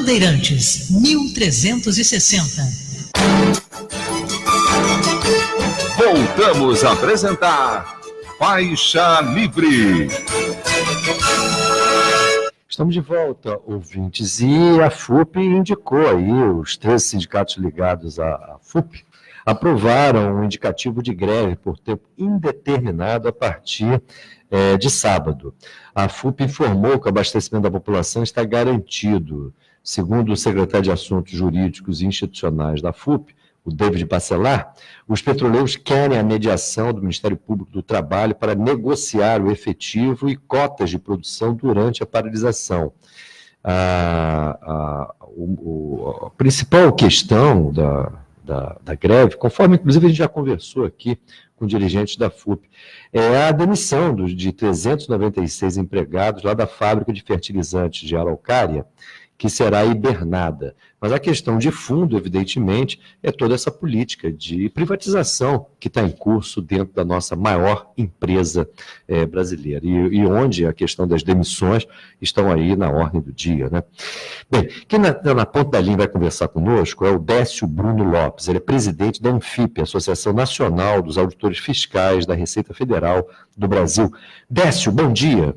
Bandeirantes, 1360. Voltamos a apresentar Faixa Livre. Estamos de volta, ouvintes, e a FUP indicou aí, os 13 sindicatos ligados à FUP aprovaram um indicativo de greve por tempo indeterminado a partir de sábado. A FUP informou que o abastecimento da população está garantido. Segundo o secretário de Assuntos Jurídicos e Institucionais da FUP, o David Bacelar, os petroleiros querem a mediação do Ministério Público do Trabalho para negociar o efetivo e cotas de produção durante a paralisação. A principal questão da greve, conforme inclusive a gente já conversou aqui com dirigentes da FUP, é a demissão de 396 empregados lá da fábrica de fertilizantes de Araucária, que será hibernada. Mas a questão de fundo, evidentemente, é toda essa política de privatização que está em curso dentro da nossa maior empresa brasileira, e onde a questão das demissões estão aí na ordem do dia, né? Bem, quem na ponta da linha vai conversar conosco é o Décio Bruno Lopes. Ele é presidente da ANFIP, Associação Nacional dos Auditores Fiscais da Receita Federal do Brasil. Décio, bom dia.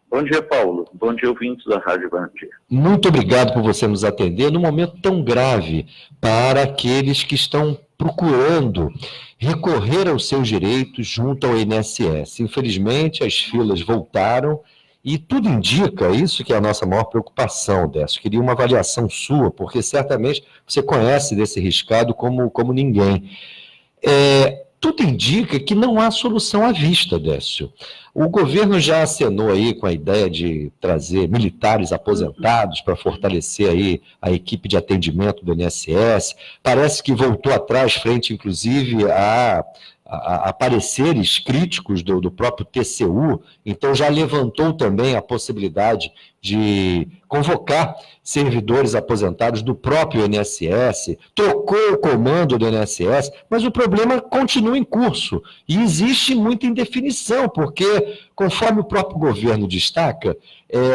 Bom dia, Paulo. Bom dia, ouvintes da Rádio Bandeira. Muito obrigado por você nos atender num momento tão grave para aqueles que estão procurando recorrer aos seus direitos junto ao INSS. Infelizmente, as filas voltaram e tudo indica isso, que é a nossa maior preocupação, Décio. Queria uma avaliação sua, porque certamente você conhece desse riscado como ninguém. Tudo indica que não há solução à vista, Décio. O governo já acenou aí com a ideia de trazer militares aposentados para fortalecer aí a equipe de atendimento do INSS. Parece que voltou atrás, frente, inclusive, a pareceres críticos do próprio TCU, então já levantou também a possibilidade de convocar servidores aposentados do próprio INSS, trocou o comando do INSS, mas o problema continua em curso e existe muita indefinição, porque, conforme o próprio governo destaca,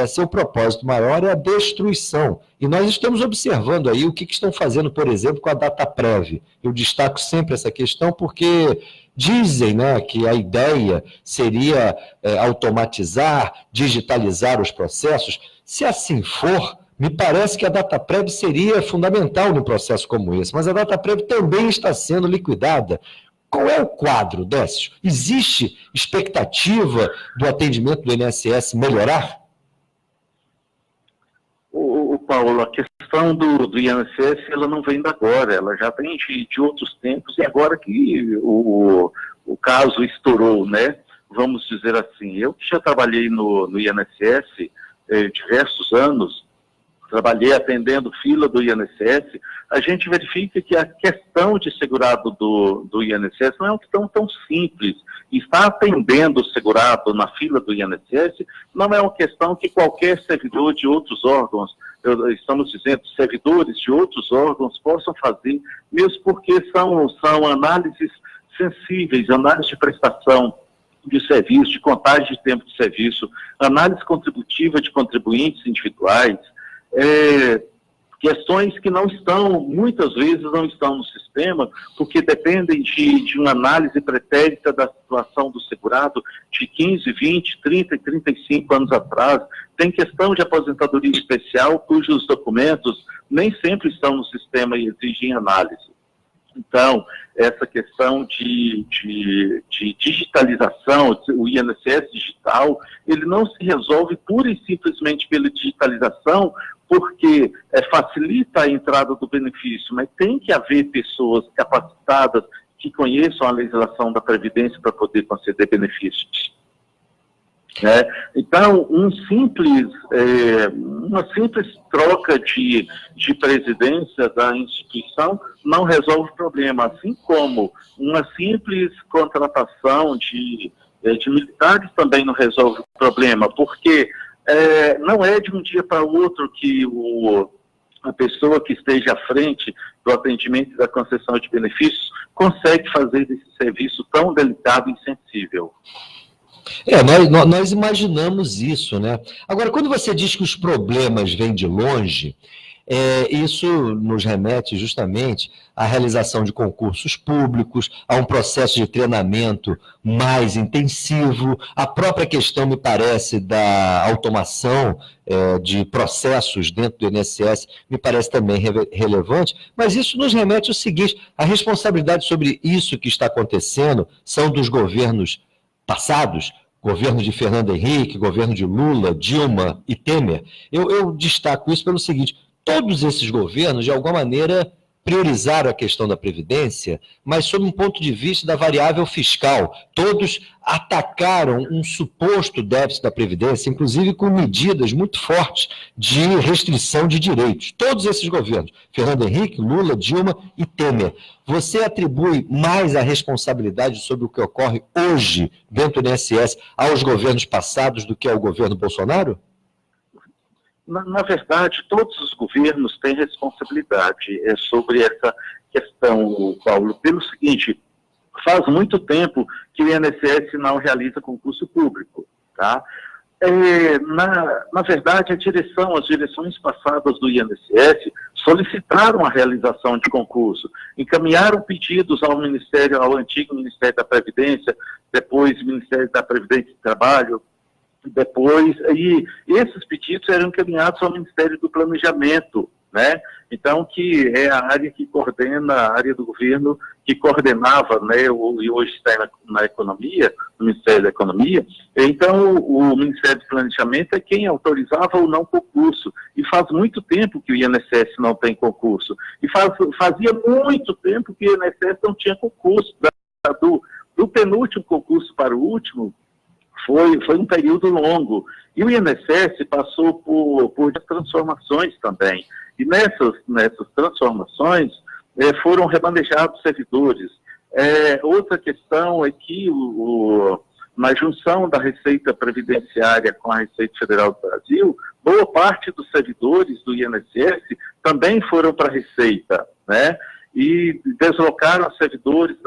seu propósito maior é a destruição. E nós estamos observando aí o que estão fazendo, por exemplo, com a Dataprev. Eu destaco sempre essa questão porque dizem, né, que a ideia seria automatizar, digitalizar os processos. Se assim for, me parece que a Dataprev seria fundamental num processo como esse, mas a Dataprev também está sendo liquidada. Qual é o quadro, Décio? Existe expectativa do atendimento do INSS melhorar? Paulo, a questão do INSS, ela não vem de agora, ela já vem de outros tempos, e agora que o caso estourou, né? Vamos dizer assim. Eu que já trabalhei no INSS diversos anos, trabalhei atendendo fila do INSS, a gente verifica que a questão de segurado do INSS não é uma questão tão simples. Estar atendendo o segurado na fila do INSS não é uma questão que qualquer servidor de outros órgãos, estamos dizendo, servidores de outros órgãos possam fazer, mesmo porque são análises sensíveis, análise de prestação de serviço, de contagem de tempo de serviço, análise contributiva de contribuintes individuais, questões que não estão, muitas vezes não estão no sistema, porque dependem de uma análise pretérita da situação do segurado de 15, 20, 30 e 35 anos atrás. Tem questão de aposentadoria especial, cujos documentos nem sempre estão no sistema e exigem análise. Então, essa questão de digitalização, o INSS digital, ele não se resolve pura e simplesmente pela digitalização, porque facilita a entrada do benefício, mas tem que haver pessoas capacitadas que conheçam a legislação da Previdência para poder conceder benefícios. Então, uma simples troca de presidência da instituição não resolve o problema, assim como uma simples contratação de militares também não resolve o problema, porque não é de um dia para o outro que a pessoa que esteja à frente do atendimento e da concessão de benefícios consegue fazer esse serviço tão delicado e sensível. Nós imaginamos isso, né? Agora, quando você diz que os problemas vêm de longe, isso nos remete justamente à realização de concursos públicos, a um processo de treinamento mais intensivo, a própria questão, me parece, da automação de processos dentro do INSS, me parece também relevante, mas isso nos remete ao seguinte: a responsabilidade sobre isso que está acontecendo são dos governos passados, governo de Fernando Henrique, governo de Lula, Dilma e Temer. Eu destaco isso pelo seguinte: todos esses governos, de alguma maneira, priorizaram a questão da Previdência, mas sob um ponto de vista da variável fiscal. Todos atacaram um suposto déficit da Previdência, inclusive com medidas muito fortes de restrição de direitos. Todos esses governos, Fernando Henrique, Lula, Dilma e Temer. Você atribui mais a responsabilidade sobre o que ocorre hoje dentro do INSS aos governos passados do que ao governo Bolsonaro? Na verdade, todos os governos têm responsabilidade sobre essa questão, Paulo, pelo seguinte: faz muito tempo que o INSS não realiza concurso público, tá? Na verdade, as direções passadas do INSS solicitaram a realização de concurso, encaminharam pedidos ao antigo Ministério da Previdência, depois Ministério da Previdência e Trabalho, e esses pedidos eram encaminhados ao Ministério do Planejamento, né? Então, que é a área que coordena, a área do governo que coordenava, né, e hoje está na economia, no Ministério da Economia. Então, o Ministério do Planejamento é quem autorizava o não concurso. E faz muito tempo que o INSS não tem concurso. E fazia muito tempo que o INSS não tinha concurso. Do penúltimo concurso para o último, foi um período longo. E o INSS passou por transformações também. E nessas transformações foram remanejados servidores. Outra questão é que na junção da Receita Previdenciária com a Receita Federal do Brasil, boa parte dos servidores do INSS também foram para a Receita, né? E deslocaram servidores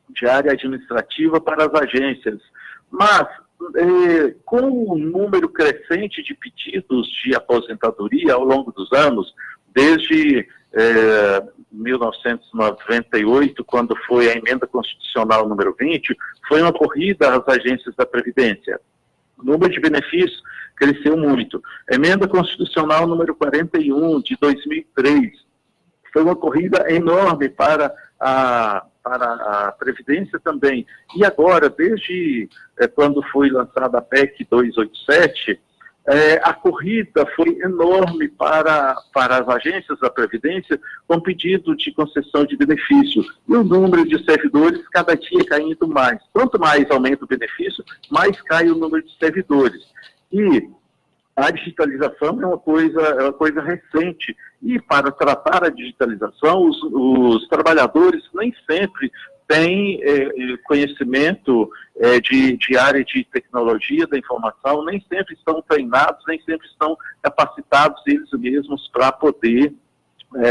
de área administrativa para as agências. Mas, com o número crescente de pedidos de aposentadoria ao longo dos anos, desde 1998, quando foi a emenda constitucional número 20, foi uma corrida às agências da Previdência. O número de benefícios cresceu muito. A emenda constitucional número 41, de 2003, foi uma corrida enorme para a Previdência também. E agora, desde quando foi lançada a PEC 287, a corrida foi enorme para as agências da Previdência com pedido de concessão de benefício. E o número de servidores cada dia caindo mais. Quanto mais aumenta o benefício, mais cai o número de servidores. E a digitalização é uma coisa recente. E para tratar a digitalização, os trabalhadores nem sempre têm conhecimento de área de tecnologia da informação, nem sempre estão treinados, nem sempre estão capacitados eles mesmos para poder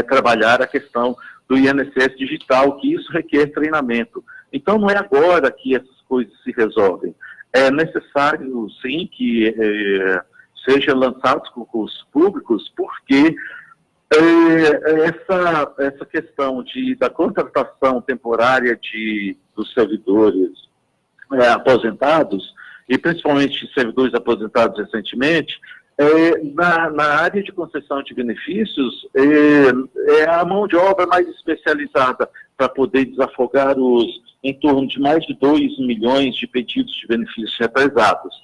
trabalhar a questão do INSS digital, que isso requer treinamento. Então, não é agora que essas coisas se resolvem. É necessário, sim, que sejam lançados concursos públicos, porque essa questão da contratação temporária dos servidores aposentados, e principalmente servidores aposentados recentemente, na área de concessão de benefícios, é a mão de obra mais especializada para poder desafogar em torno de mais de 2 milhões de pedidos de benefícios represados.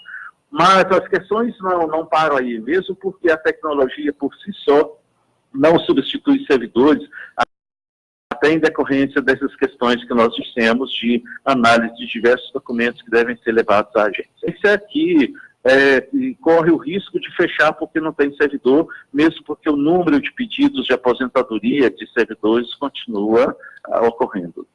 Mas as questões não param aí, mesmo porque a tecnologia por si só não substitui servidores, até em decorrência dessas questões que nós dissemos de análise de diversos documentos que devem ser levados à agência. Esse aqui corre o risco de fechar porque não tem servidor, mesmo porque o número de pedidos de aposentadoria de servidores continua ocorrendo.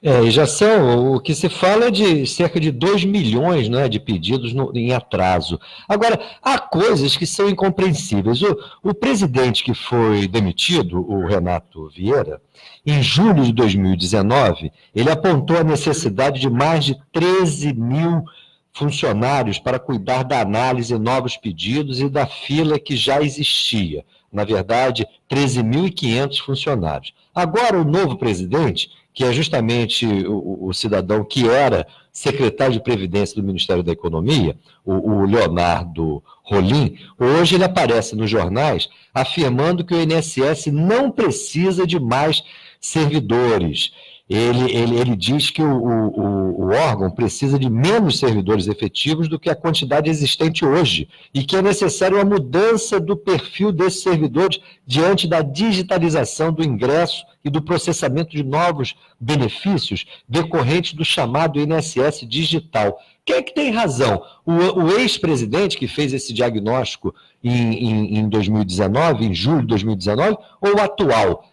E já são, o que se fala é de cerca de 2 milhões, né, de pedidos em atraso. Agora, há coisas que são incompreensíveis. O presidente que foi demitido, o Renato Vieira, em julho de 2019, ele apontou a necessidade de mais de 13 mil funcionários para cuidar da análise, novos pedidos e da fila que já existia. Na verdade, 13.500 funcionários. Agora, o novo presidente, que é justamente o cidadão que era secretário de Previdência do Ministério da Economia, o Leonardo Rolim, hoje ele aparece nos jornais afirmando que o INSS não precisa de mais servidores. Ele diz que o órgão precisa de menos servidores efetivos do que a quantidade existente hoje e que é necessária uma mudança do perfil desses servidores diante da digitalização do ingresso e do processamento de novos benefícios decorrentes do chamado INSS digital. Quem é que tem razão? O ex-presidente que fez esse diagnóstico em 2019, em julho de 2019, ou o atual?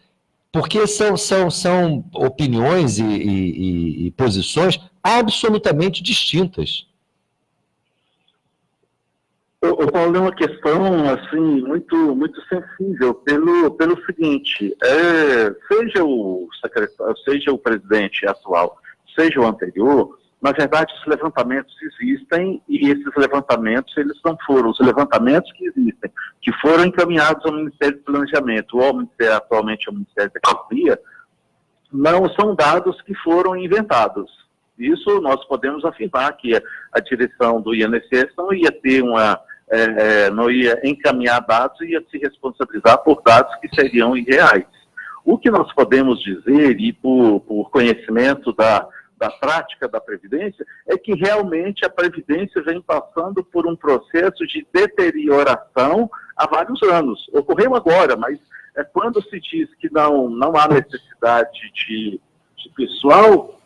Porque são opiniões e posições absolutamente distintas. O Paulo, é uma questão assim, muito sensível pelo seguinte, seja o secretário, seja o presidente atual, seja o anterior, na verdade os levantamentos existem e esses levantamentos, eles não foram os levantamentos que existem, que foram encaminhados ao Ministério do Planejamento, ou atualmente ao Ministério da Economia, não são dados que foram inventados. Isso nós podemos afirmar que a direção do INSS não ia ter não ia encaminhar dados e ia se responsabilizar por dados que seriam irreais. O que nós podemos dizer, e por conhecimento da prática da Previdência, é que realmente a Previdência vem passando por um processo de deterioração há vários anos. Ocorreu agora, mas quando se diz que não há necessidade de pessoal,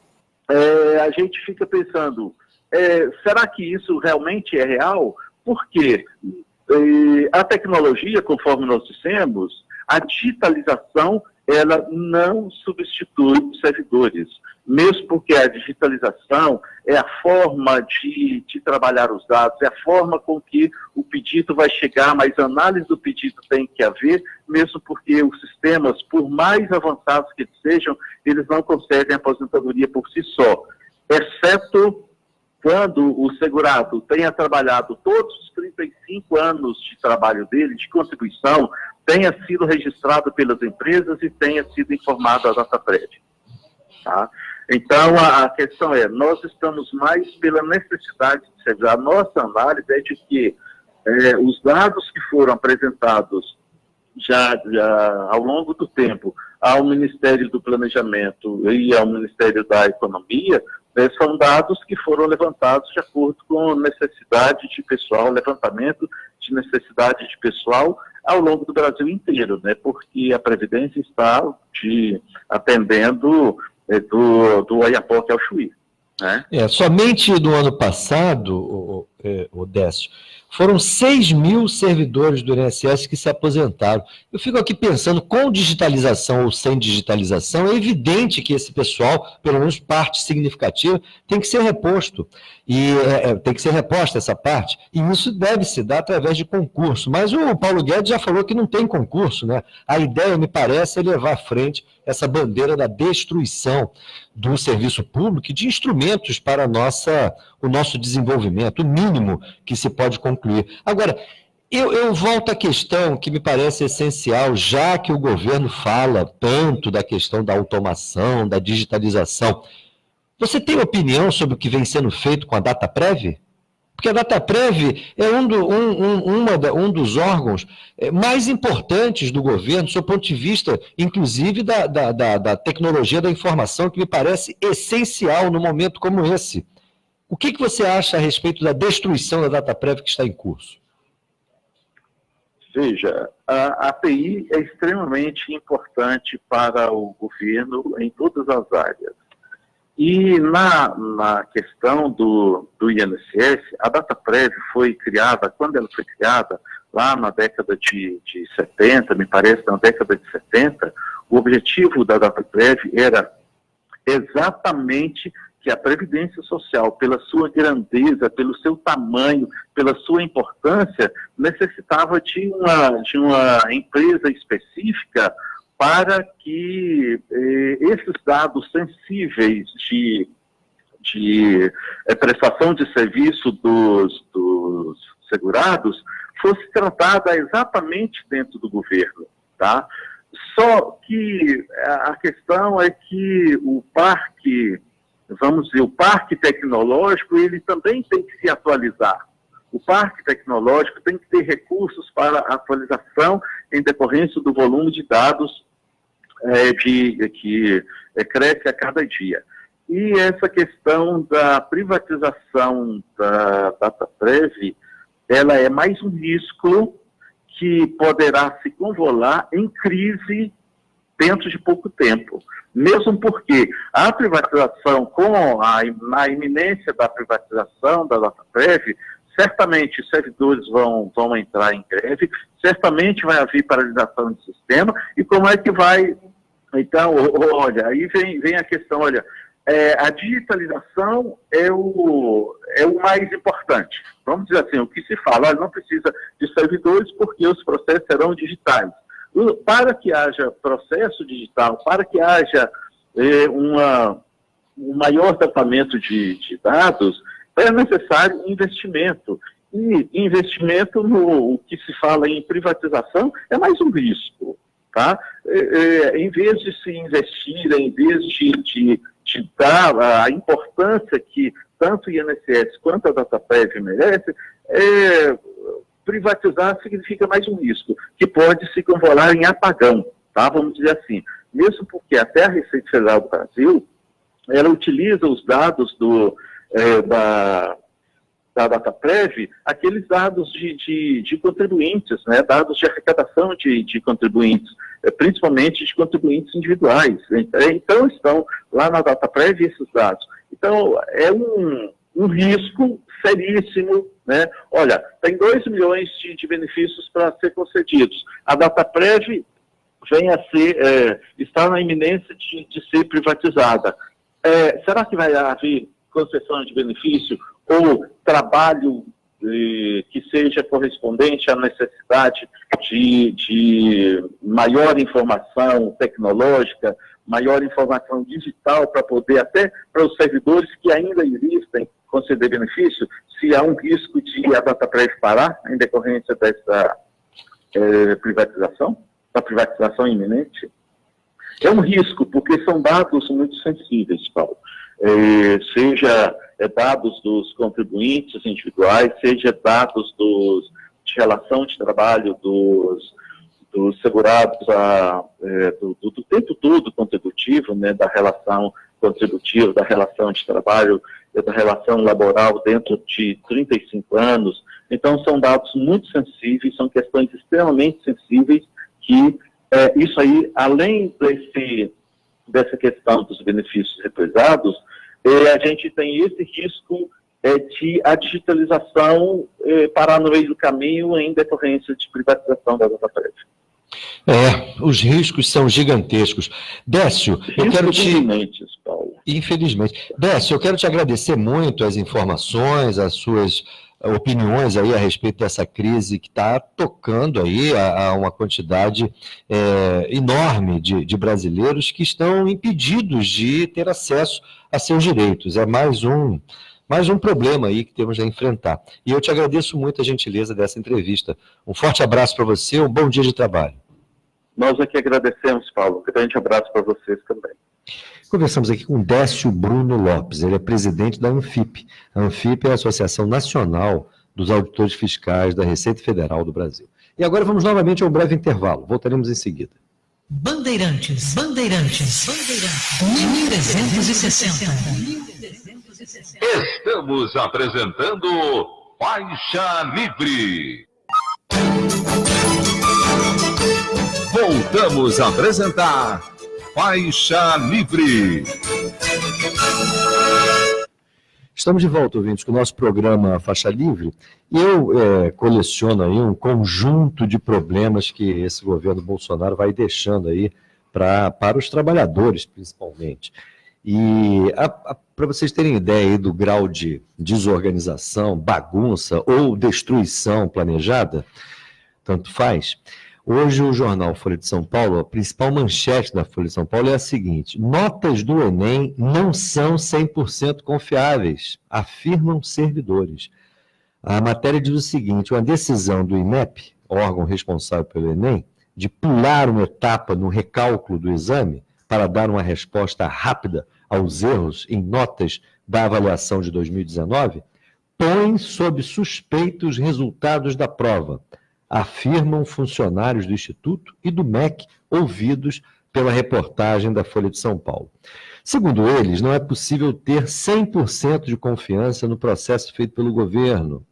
a gente fica pensando, será que isso realmente é real? Porque a tecnologia, conforme nós dissemos, a digitalização, ela não substitui os servidores, mesmo porque a digitalização é a forma de trabalhar os dados, é a forma com que o pedido vai chegar, mas a análise do pedido tem que haver, mesmo porque os sistemas, por mais avançados que sejam, eles não concedem aposentadoria por si só, exceto quando o segurado tenha trabalhado todos os 35 anos de trabalho dele, de contribuição, tenha sido registrado pelas empresas e tenha sido informado a DataPrev. Tá? Então, a questão nós estamos mais pela necessidade de servir. A nossa análise é de que os dados que foram apresentados já ao longo do tempo ao Ministério do Planejamento e ao Ministério da Economia, são dados que foram levantados de acordo com necessidade de pessoal, levantamento de necessidade de pessoal ao longo do Brasil inteiro, né? Porque a Previdência está atendendo do Oiapoque ao Chuí. Né? Somente no ano passado, o Décio, foram 6.000 servidores do INSS que se aposentaram. Eu fico aqui pensando, com digitalização ou sem digitalização, é evidente que esse pessoal, pelo menos parte significativa, tem que ser reposto. E tem que ser reposta essa parte, e isso deve se dar através de concurso. Mas o Paulo Guedes já falou que não tem concurso, né? A ideia, me parece, é levar à frente essa bandeira da destruição do serviço público e de instrumentos para o nosso desenvolvimento, o mínimo que se pode concluir. Agora, eu volto à questão que me parece essencial, já que o governo fala tanto da questão da automação, da digitalização. Você tem opinião sobre o que vem sendo feito com a DataPrev? Porque a DataPrev é um dos órgãos mais importantes do governo, do seu ponto de vista, inclusive da tecnologia da informação, que me parece essencial num momento como esse. O que você acha a respeito da destruição da DataPrev que está em curso? Veja, a API é extremamente importante para o governo em todas as áreas. E na questão do INSS, a DataPrev foi criada, quando ela foi criada, lá na década de 70, me parece, na década de 70, o objetivo da DataPrev era exatamente que a Previdência Social, pela sua grandeza, pelo seu tamanho, pela sua importância, necessitava de uma empresa específica para que esses dados sensíveis prestação de serviço dos segurados fosse tratada exatamente dentro do governo, tá? Só que a questão é que o parque tecnológico, ele também tem que se atualizar. O parque tecnológico tem que ter recursos para atualização em decorrência do volume de dados que cresce a cada dia. E essa questão da privatização da Dataprev, ela é mais um risco que poderá se convolar em crise dentro de pouco tempo. Mesmo porque a privatização, com a iminência da privatização da Dataprev, certamente os servidores vão entrar em greve, certamente vai haver paralisação do sistema, e como é que vai... Então, olha, aí vem a questão, olha, a digitalização é o mais importante. Vamos dizer assim, o que se fala, olha, não precisa de servidores porque os processos serão digitais. Para que haja processo digital, para que haja um maior tratamento de dados, é necessário investimento. E investimento no que se fala em privatização é mais um risco, tá? Em vez de se investir, em vez de dar a importância que tanto o INSS quanto a Dataprev merece, privatizar significa mais um risco, que pode se convolar em apagão, tá? Vamos dizer assim. Mesmo porque até a Receita Federal do Brasil, ela utiliza os dados da Dataprev, aqueles dados de contribuintes, né? Dados de arrecadação de contribuintes, principalmente de contribuintes individuais. Então, estão lá na Dataprev esses dados. Então, é um risco seríssimo, né? Olha, tem 2 milhões de benefícios para ser concedidos. A Dataprev está na iminência de ser privatizada. Será que vai haver concessão de benefício ou trabalho que seja correspondente à necessidade de maior informação tecnológica, maior informação digital para poder, até para os servidores que ainda existem, conceder benefício, se há um risco de a Dataprev parar em decorrência dessa privatização, da privatização iminente? É um risco, porque são dados muito sensíveis, Paulo. Seja dados dos contribuintes individuais, seja dados de relação de trabalho dos segurados, do tempo todo contributivo, né, da relação contributiva, da relação de trabalho, da relação laboral dentro de 35 anos. Então, são dados muito sensíveis, são questões extremamente sensíveis que isso aí, além dessa questão dos benefícios represados, a gente tem esse risco de a digitalização parar no meio do caminho em decorrência de privatização da Dataprev. Os riscos são gigantescos. Décio, eu quero Paulo. Infelizmente. Décio, eu quero te agradecer muito as informações, as suas opiniões aí a respeito dessa crise que está tocando aí a uma quantidade enorme de brasileiros que estão impedidos de ter acesso a seus direitos. É mais um problema aí que temos a enfrentar. E eu te agradeço muito a gentileza dessa entrevista. Um forte abraço para você, um bom dia de trabalho. Nós aqui agradecemos, Paulo. Um grande abraço para vocês também. Conversamos aqui com Décio Bruno Lopes, ele é presidente da ANFIP. A ANFIP é a Associação Nacional dos Auditores Fiscais da Receita Federal do Brasil. E agora vamos novamente a um breve intervalo. Voltaremos em seguida. Bandeirantes. 1360. Estamos apresentando Faixa Livre. Voltamos a apresentar Faixa Livre. Estamos de volta, ouvintes, com o nosso programa Faixa Livre. E eu coleciono aí um conjunto de problemas que esse governo Bolsonaro vai deixando aí para os trabalhadores, principalmente. E para vocês terem ideia aí do grau de desorganização, bagunça ou destruição planejada, tanto faz, Hoje o jornal Folha de São Paulo, a principal manchete da Folha de São Paulo é a seguinte: notas do Enem não são 100% confiáveis, afirmam servidores. A matéria diz o seguinte: uma decisão do INEP, órgão responsável pelo Enem, de pular uma etapa no recálculo do exame para dar uma resposta rápida aos erros em notas da avaliação de 2019, põe sob suspeita os resultados da prova, afirmam funcionários do Instituto e do MEC ouvidos pela reportagem da Folha de São Paulo. Segundo eles, não é possível ter 100% de confiança no processo feito pelo governo.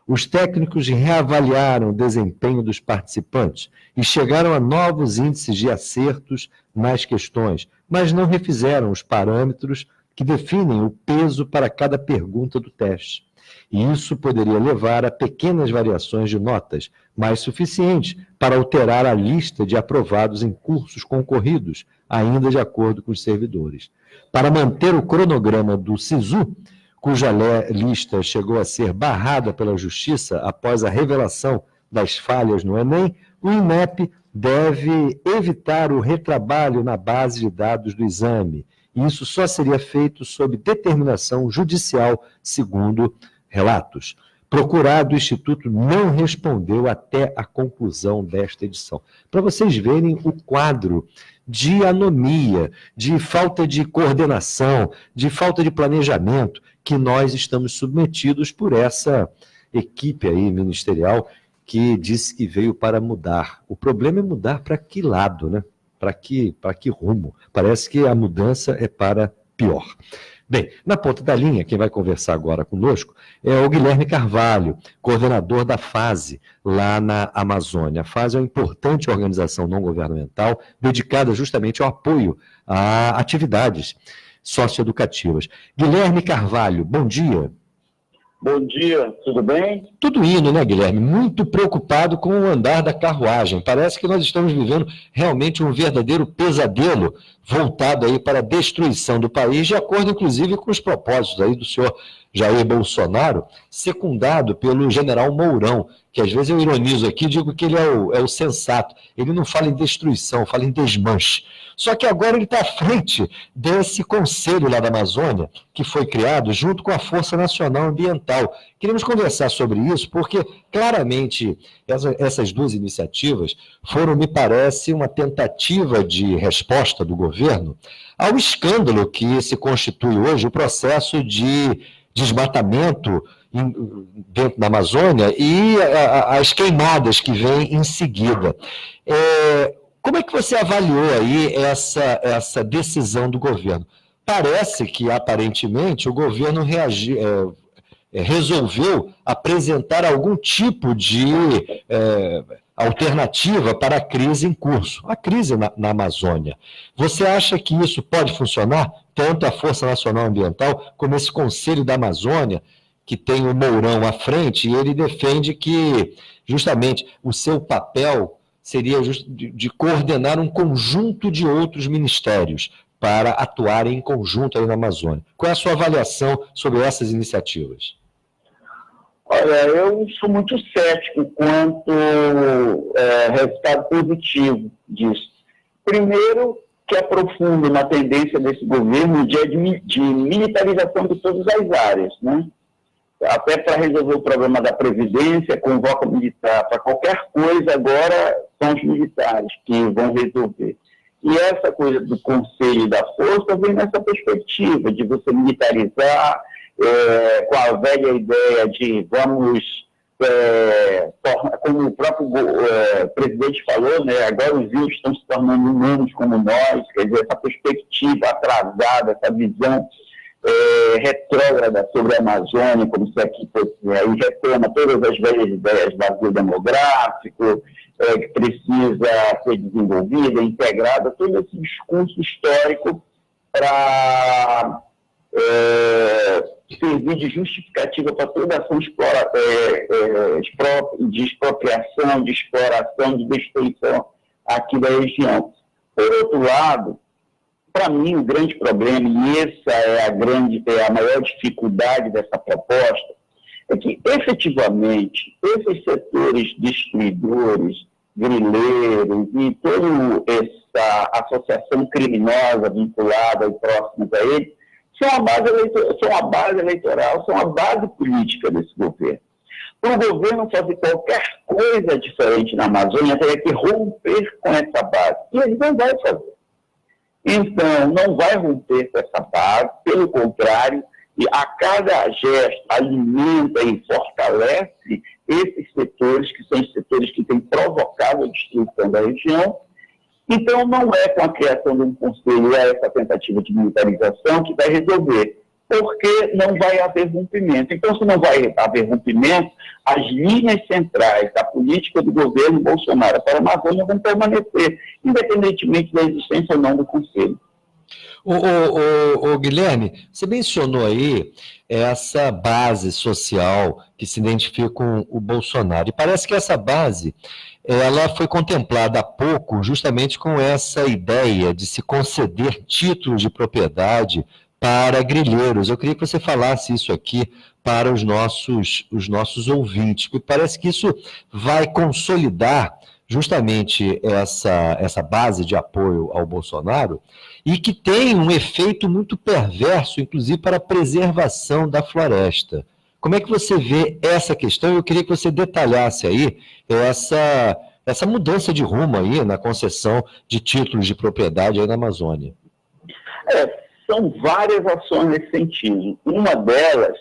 Os técnicos reavaliaram o desempenho dos participantes e chegaram a novos índices de acertos nas questões, mas não refizeram os parâmetros que definem o peso para cada pergunta do teste. E isso poderia levar a pequenas variações de notas, mas suficientes para alterar a lista de aprovados em cursos concorridos, ainda de acordo com os servidores. Para manter o cronograma do SISU, cuja lista chegou a ser barrada pela Justiça após a revelação das falhas no Enem, o INEP deve evitar o retrabalho na base de dados do exame. Isso só seria feito sob determinação judicial, segundo relatos. Procurado, o Instituto não respondeu até a conclusão desta edição. Para vocês verem o quadro de anomia, de falta de coordenação, de falta de planejamento que nós estamos submetidos por essa equipe aí ministerial que disse que veio para mudar. O problema é mudar para que lado, né? Para que rumo? Parece que a mudança é para pior. Bem, na ponta da linha, quem vai conversar agora conosco é o Guilherme Carvalho, coordenador da FASE, lá na Amazônia. A FASE é uma importante organização não governamental dedicada justamente ao apoio a atividades socioeducativas. Guilherme Carvalho, bom dia. Bom dia, tudo bem? Tudo indo, né, Guilherme? Muito preocupado com o andar da carruagem. Parece que nós estamos vivendo realmente um verdadeiro pesadelo voltado aí para a destruição do país, de acordo, inclusive, com os propósitos aí do senhor Jair Bolsonaro, secundado pelo general Mourão, que às vezes eu ironizo aqui, digo que ele é o sensato. Ele não fala em destruição, fala em desmanche. Só que agora ele está à frente desse conselho lá da Amazônia, que foi criado junto com a Força Nacional Ambiental. Queremos conversar sobre isso, porque claramente essas duas iniciativas foram, me parece, uma tentativa de resposta do governo ao escândalo que se constitui hoje o processo de desmatamento dentro da Amazônia e as queimadas que vêm em seguida. Como é que você avaliou aí essa decisão do governo? Parece que, aparentemente, o governo resolveu apresentar algum tipo de alternativa para a crise em curso, a crise na Amazônia. Você acha que isso pode funcionar? Tanto a Força Nacional Ambiental como esse Conselho da Amazônia, que tem o Mourão à frente, e ele defende que, justamente, o seu papel seria de coordenar um conjunto de outros ministérios para atuarem em conjunto aí na Amazônia. Qual é a sua avaliação sobre essas iniciativas? Olha, eu sou muito cético quanto resultado positivo disso. Primeiro, que aprofunda uma tendência desse governo de militarização de todas as áreas, né? Até para resolver o problema da Previdência, convoca militar. Para qualquer coisa, agora são os militares que vão resolver. E essa coisa do Conselho da Força vem nessa perspectiva de você militarizar, com a velha ideia de vamos, como o próprio presidente falou, né, agora os índios estão se tornando humanos como nós, quer dizer, essa perspectiva atrasada, essa visão retrógrada sobre a Amazônia, como se aqui fosse, aí retoma todas as velhas ideias do vazio demográfico, que precisa ser desenvolvida, integrada, todo esse discurso histórico para servir de justificativa para toda ação de expropriação, de exploração, de destruição aqui da região. Por outro lado, para mim, o grande problema, e essa é a maior dificuldade dessa proposta, é que, efetivamente, esses setores destruidores, grileiros e toda essa associação criminosa vinculada e próxima a ele, são a base eleitoral, são a base política desse governo. Para o governo fazer qualquer coisa diferente na Amazônia, teria que romper com essa base. E ele não vai fazer. Então, não vai romper com essa base, pelo contrário, e a cada gesto alimenta e fortalece esses setores, que são os setores que têm provocado a destruição da região. Então, não é com a criação de um conselho, é essa tentativa de militarização que vai resolver, porque não vai haver rompimento. Então, se não vai haver rompimento, as linhas centrais da política do governo Bolsonaro para a Amazônia vão permanecer, independentemente da existência ou não do conselho. Guilherme, você mencionou aí essa base social que se identifica com o Bolsonaro. E parece que essa base ela foi contemplada há pouco justamente com essa ideia de se conceder títulos de propriedade para grileiros. Eu queria que você falasse isso aqui para os nossos ouvintes, porque parece que isso vai consolidar justamente essa base de apoio ao Bolsonaro e que tem um efeito muito perverso, inclusive para a preservação da floresta. Como é que você vê essa questão? Eu queria que você detalhasse aí essa mudança de rumo aí na concessão de títulos de propriedade aí na Amazônia. São várias ações nesse sentido. Uma delas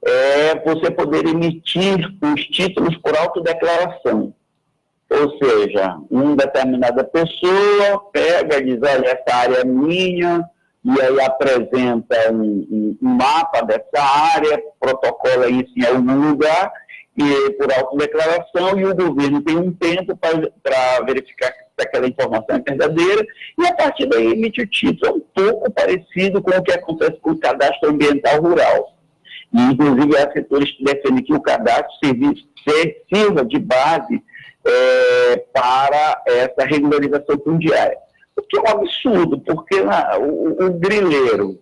é você poder emitir os títulos por autodeclaração. Ou seja, uma determinada pessoa pega e diz, olha, essa área é minha, e aí apresenta um mapa dessa área, protocola isso em algum lugar, e por autodeclaração, e o governo tem um tempo para verificar se aquela informação é verdadeira, e a partir daí emite o título. É um pouco parecido com o que acontece com o cadastro ambiental rural. E, inclusive, há setores que defendem que o cadastro sirva de base para essa regularização fundiária. O que é um absurdo, porque o grileiro,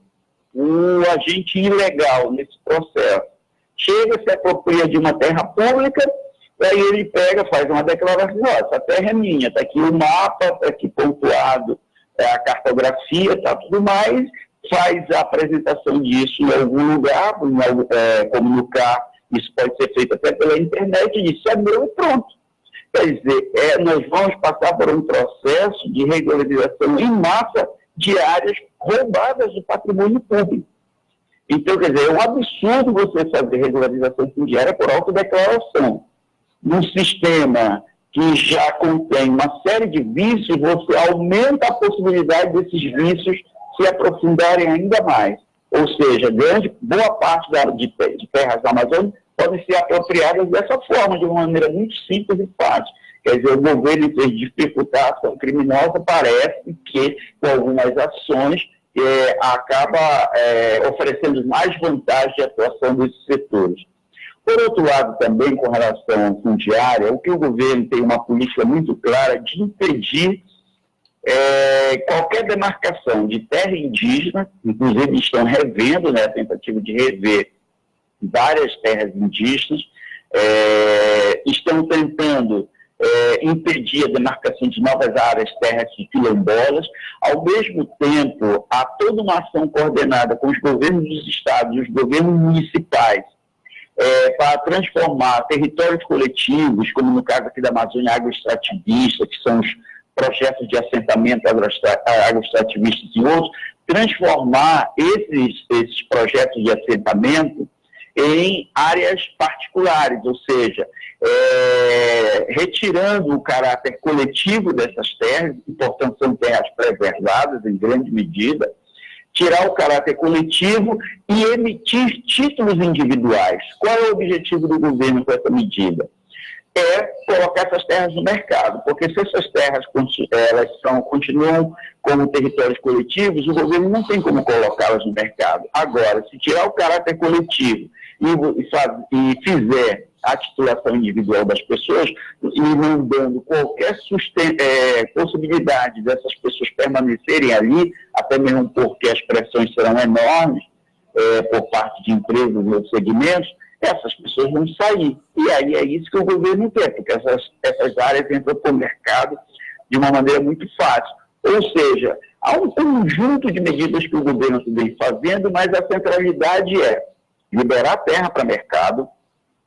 o agente ilegal nesse processo, chega, se apropria de uma terra pública, aí ele pega, faz uma declaração, essa terra é minha, está aqui o mapa, está aqui pontuado a cartografia, está tudo mais, faz a apresentação disso em algum lugar, como no CAR, isso pode ser feito até pela internet, e diz, é meu e pronto. Quer dizer, nós vamos passar por um processo de regularização em massa de áreas roubadas do patrimônio público. Então, quer dizer, é um absurdo você fazer regularização fundiária por autodeclaração. Num sistema que já contém uma série de vícios, você aumenta a possibilidade desses vícios se aprofundarem ainda mais. Ou seja, boa parte de terras da Amazônia podem ser apropriadas dessa forma, de uma maneira muito simples e fácil. Quer dizer, o governo, em vez de dificultar a ação criminosa, parece que, com algumas ações, acaba oferecendo mais vantagens de atuação desses setores. Por outro lado, também, com relação à fundiária, o que o governo tem uma política muito clara de impedir qualquer demarcação de terra indígena, inclusive estão revendo, a tentativa de rever várias terras indígenas, estão tentando impedir a demarcação de novas áreas, terras de quilombolas. Ao mesmo tempo, há toda uma ação coordenada com os governos dos estados e os governos municipais para transformar territórios coletivos, como no caso aqui da Amazônia agroextrativista, que são os projetos de assentamento agroextrativistas e outros, transformar esses projetos de assentamento em áreas particulares, ou seja, retirando o caráter coletivo dessas terras, que, portanto, são terras preservadas em grande medida, tirar o caráter coletivo e emitir títulos individuais. Qual é o objetivo do governo com essa medida? Colocar essas terras no mercado, porque se essas terras continuam como territórios coletivos, o governo não tem como colocá-las no mercado. Agora, se tirar o caráter coletivo e fizer a titulação individual das pessoas, e não dando qualquer possibilidade dessas pessoas permanecerem ali, até mesmo porque as pressões serão enormes por parte de empresas e outros segmentos, essas pessoas vão sair. E aí é isso que o governo quer, porque essas áreas entram para o mercado de uma maneira muito fácil. Ou seja, há um conjunto de medidas que o governo vem fazendo, mas a centralidade é liberar terra para mercado,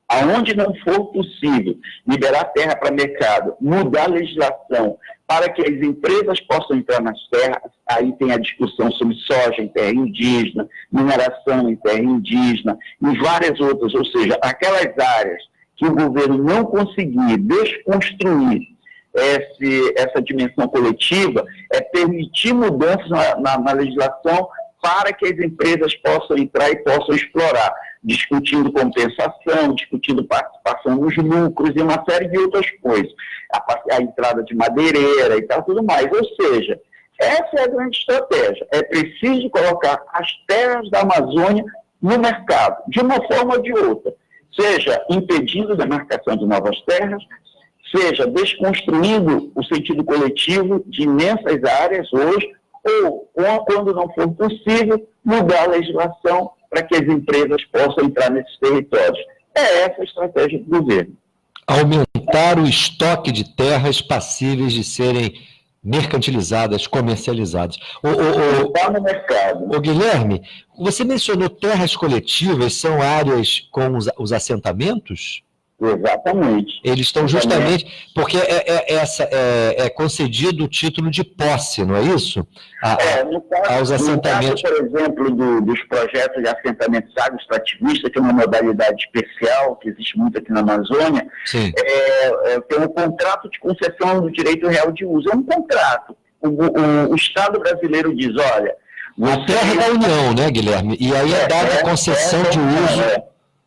aonde não for possível liberar terra para mercado, mudar a legislação para que as empresas possam entrar nas terras. Aí tem a discussão sobre soja em terra indígena, mineração em terra indígena e várias outras. Ou seja, aquelas áreas que o governo não conseguir desconstruir essa dimensão coletiva, é permitir mudanças na legislação para que as empresas possam entrar e possam explorar, discutindo compensação, discutindo participação nos lucros e uma série de outras coisas. A entrada de madeireira e tal, tudo mais. Ou seja, essa é a grande estratégia. É preciso colocar as terras da Amazônia no mercado, de uma forma ou de outra. Seja impedindo a demarcação de novas terras, seja desconstruindo o sentido coletivo de imensas áreas hoje, ou quando não for possível, mudar a legislação para que as empresas possam entrar nesses territórios. É essa a estratégia do governo. Aumentar o estoque de terras passíveis de serem mercantilizadas, comercializadas. Está no mercado. Guilherme, você mencionou terras coletivas, são áreas com os assentamentos? Exatamente. Eles estão justamente, porque é concedido o título de posse, não é isso? Aos assentamentos. No caso, por exemplo, dos projetos de assentamentos agroextrativistas, que é uma modalidade especial, que existe muito aqui na Amazônia, tem um contrato de concessão do direito real de uso. É um contrato. O Estado brasileiro diz, olha... A terra da União, né, Guilherme? E aí é dada a concessão de uso...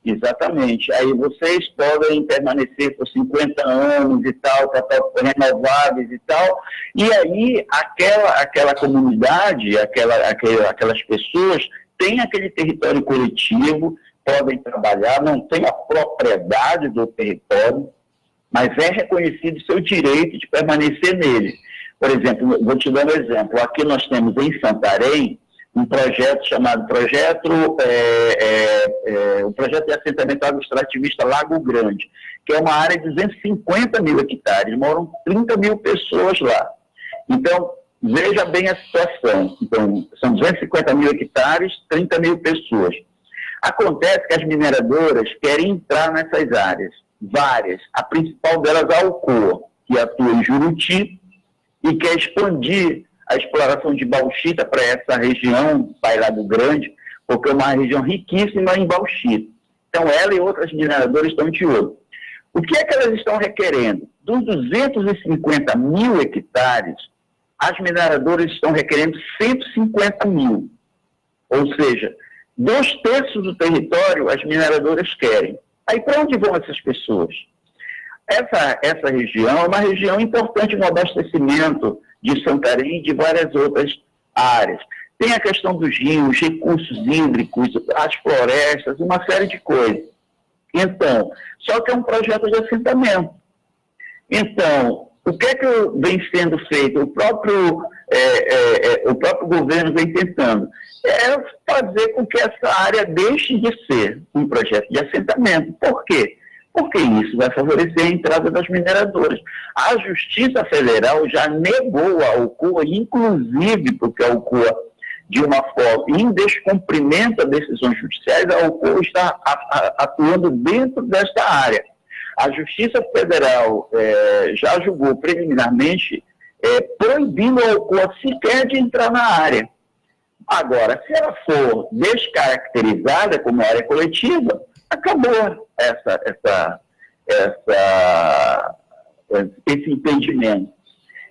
Exatamente. Aí vocês podem permanecer por 50 anos e tal, renováveis e tal, e aí aquela comunidade, aquelas pessoas têm aquele território coletivo, podem trabalhar, não tem a propriedade do território, mas é reconhecido o seu direito de permanecer nele. Por exemplo, vou te dar um exemplo. Aqui nós temos em Santarém um projeto chamado o projeto de assentamento agroextrativista Lago Grande, que é uma área de 250 mil hectares, moram 30 mil pessoas lá. Então, veja bem a situação. Então, são 250 mil hectares, 30 mil pessoas. Acontece que as mineradoras querem entrar nessas áreas, várias. A principal delas é a Alcoa, que atua em Juruti e quer expandir a exploração de bauxita para essa região, Lago Grande, porque é uma região riquíssima em bauxita. Então, ela e outras mineradoras estão de olho. O que é que elas estão requerendo? Dos 250 mil hectares, as mineradoras estão requerendo 150 mil. Ou seja, 2/3 do território as mineradoras querem. Aí, para onde vão essas pessoas? Essa região é uma região importante no abastecimento de Santarém e de várias outras áreas. Tem a questão dos rios, recursos hídricos, as florestas, uma série de coisas. Então, só que é um projeto de assentamento. Então, o que é que vem sendo feito? O próprio governo vem tentando fazer com que essa área deixe de ser um projeto de assentamento. Por quê? Porque isso vai favorecer a entrada das mineradoras. A Justiça Federal já negou a Alcoa, inclusive porque a Alcoa, de uma forma, em descumprimento a decisões judiciais, a Alcoa está atuando dentro desta área. A Justiça Federal já julgou preliminarmente proibindo a Alcoa sequer de entrar na área. Agora, se ela for descaracterizada como área coletiva, acabou esse entendimento.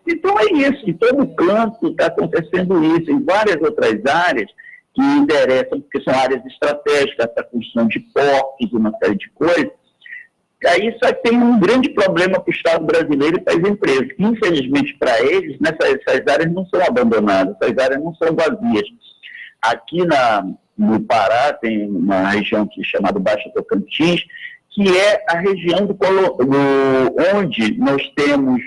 Então é isso, em todo canto está acontecendo isso, em várias outras áreas que interessam, porque são áreas estratégicas para a construção de portos e uma série de coisas. Aí só tem um grande problema para o Estado brasileiro e para as empresas. Infelizmente para eles, essas áreas não são abandonadas, essas áreas não são vazias. Aqui no Pará tem uma região que é chamada Baixo Tocantins, que é a região onde nós temos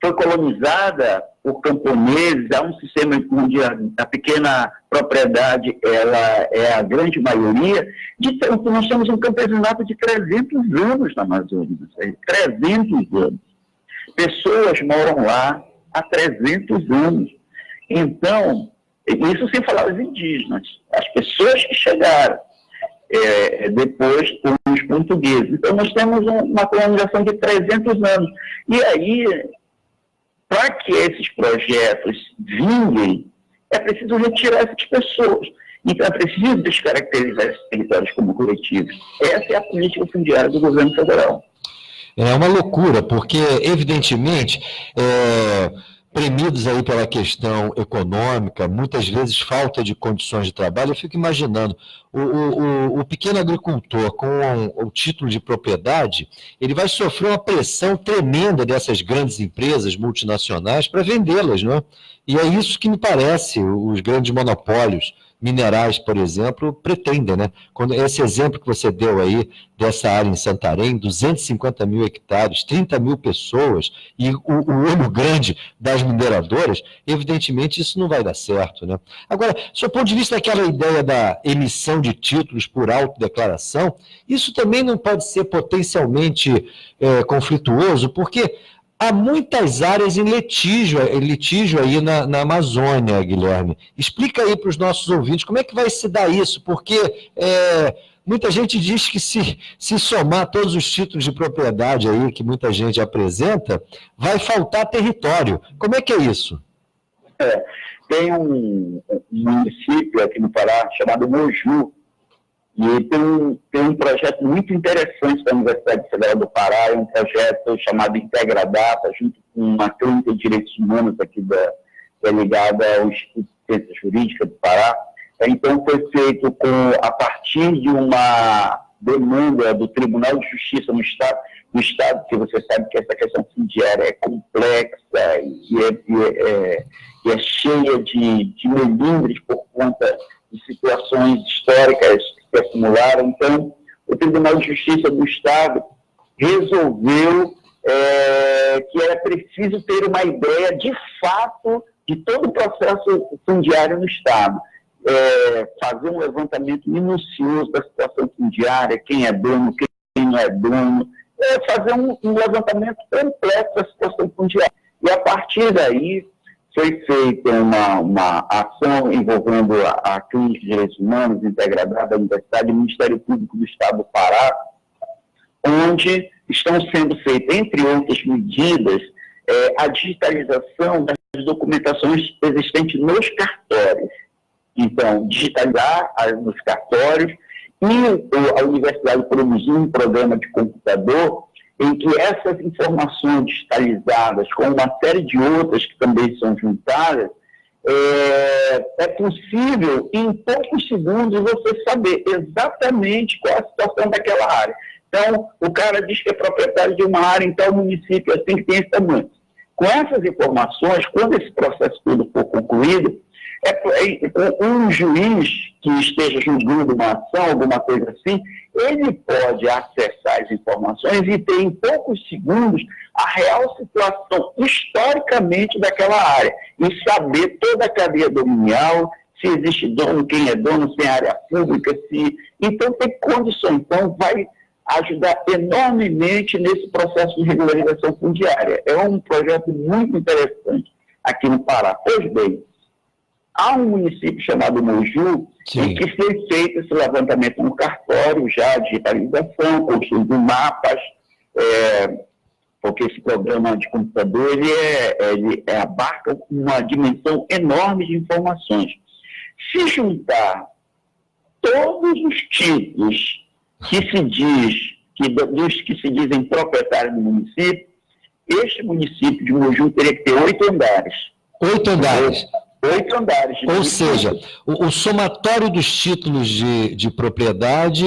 foi colonizada por camponeses, há um sistema onde a pequena propriedade ela é a grande maioria. Nós temos um campesinato de 300 anos na Amazônia, 300 anos. Pessoas moram lá há 300 anos. Então, isso sem falar dos indígenas, as pessoas que chegaram depois os portugueses. Então, nós temos uma colonização de 300 anos. E aí, para que esses projetos vinguem, é preciso retirar essas pessoas. Então, é preciso descaracterizar esses territórios como coletivos. Essa é a política fundiária do governo federal. É uma loucura, porque, evidentemente, premidos aí pela questão econômica, muitas vezes falta de condições de trabalho. Eu fico imaginando, o pequeno agricultor com o título de propriedade, ele vai sofrer uma pressão tremenda dessas grandes empresas multinacionais para vendê-las, não é? E é isso que me parece os grandes monopólios minerais, por exemplo, pretendem, né? Quando esse exemplo que você deu aí dessa área em Santarém, 250 mil hectares, 30 mil pessoas e o olho grande das mineradoras, evidentemente isso não vai dar certo, né? Agora, do seu ponto de vista daquela ideia da emissão de títulos por autodeclaração, isso também não pode ser potencialmente conflituoso, porque há muitas áreas em litígio aí na Amazônia, Guilherme. Explica aí para os nossos ouvintes como é que vai se dar isso, porque muita gente diz que se somar todos os títulos de propriedade aí que muita gente apresenta, vai faltar território. Como é que é isso? Tem um município aqui no Pará chamado Moju, e tem um projeto muito interessante da Universidade Federal do Pará, um projeto chamado Integradata, junto com uma clínica de direitos humanos aqui que é ligada ao Instituto de Ciências Jurídicas do Pará. Então, foi feito a partir de uma demanda do Tribunal de Justiça no Estado, que você sabe que essa questão fundiária é complexa e é cheia de melindres por conta de situações históricas que acumularam. Então, o Tribunal de Justiça do Estado resolveu que era preciso ter uma ideia, de fato, de todo o processo fundiário no Estado. Fazer um levantamento minucioso da situação fundiária, quem é dono, quem não é dono, fazer um levantamento completo da situação fundiária. E, a partir daí, foi feita uma ação envolvendo a Clínica de Direitos Humanos, Integradata da Universidade e o Ministério Público do Estado do Pará, onde estão sendo feitas, entre outras medidas, a digitalização das documentações existentes nos cartórios. Então, digitalizar nos cartórios, e a universidade produziu um programa de computador em que essas informações digitalizadas, com uma série de outras que também são juntadas, é possível, em poucos segundos, você saber exatamente qual é a situação daquela área. Então, o cara diz que é proprietário de uma área em tal município, assim, que tem esse tamanho. Com essas informações, quando esse processo todo for concluído, um juiz que esteja julgando uma ação, alguma coisa assim, ele pode acessar as informações e ter em poucos segundos a real situação historicamente daquela área e saber toda a cadeia dominial, se existe dono, quem é dono, se é área pública, então tem condições. Então vai ajudar enormemente nesse processo de regularização fundiária. É um projeto muito interessante aqui no Pará. Pois bem, há um município chamado Moju, em que foi feito esse levantamento no cartório, já a digitalização, construindo mapas, porque esse programa de computador ele abarca uma dimensão enorme de informações. Se juntar todos os títulos dos que se dizem proprietários do município, este município de Moju teria que ter 8 andares. 8 andares. 8 andares. Ou seja, o somatório dos títulos de propriedade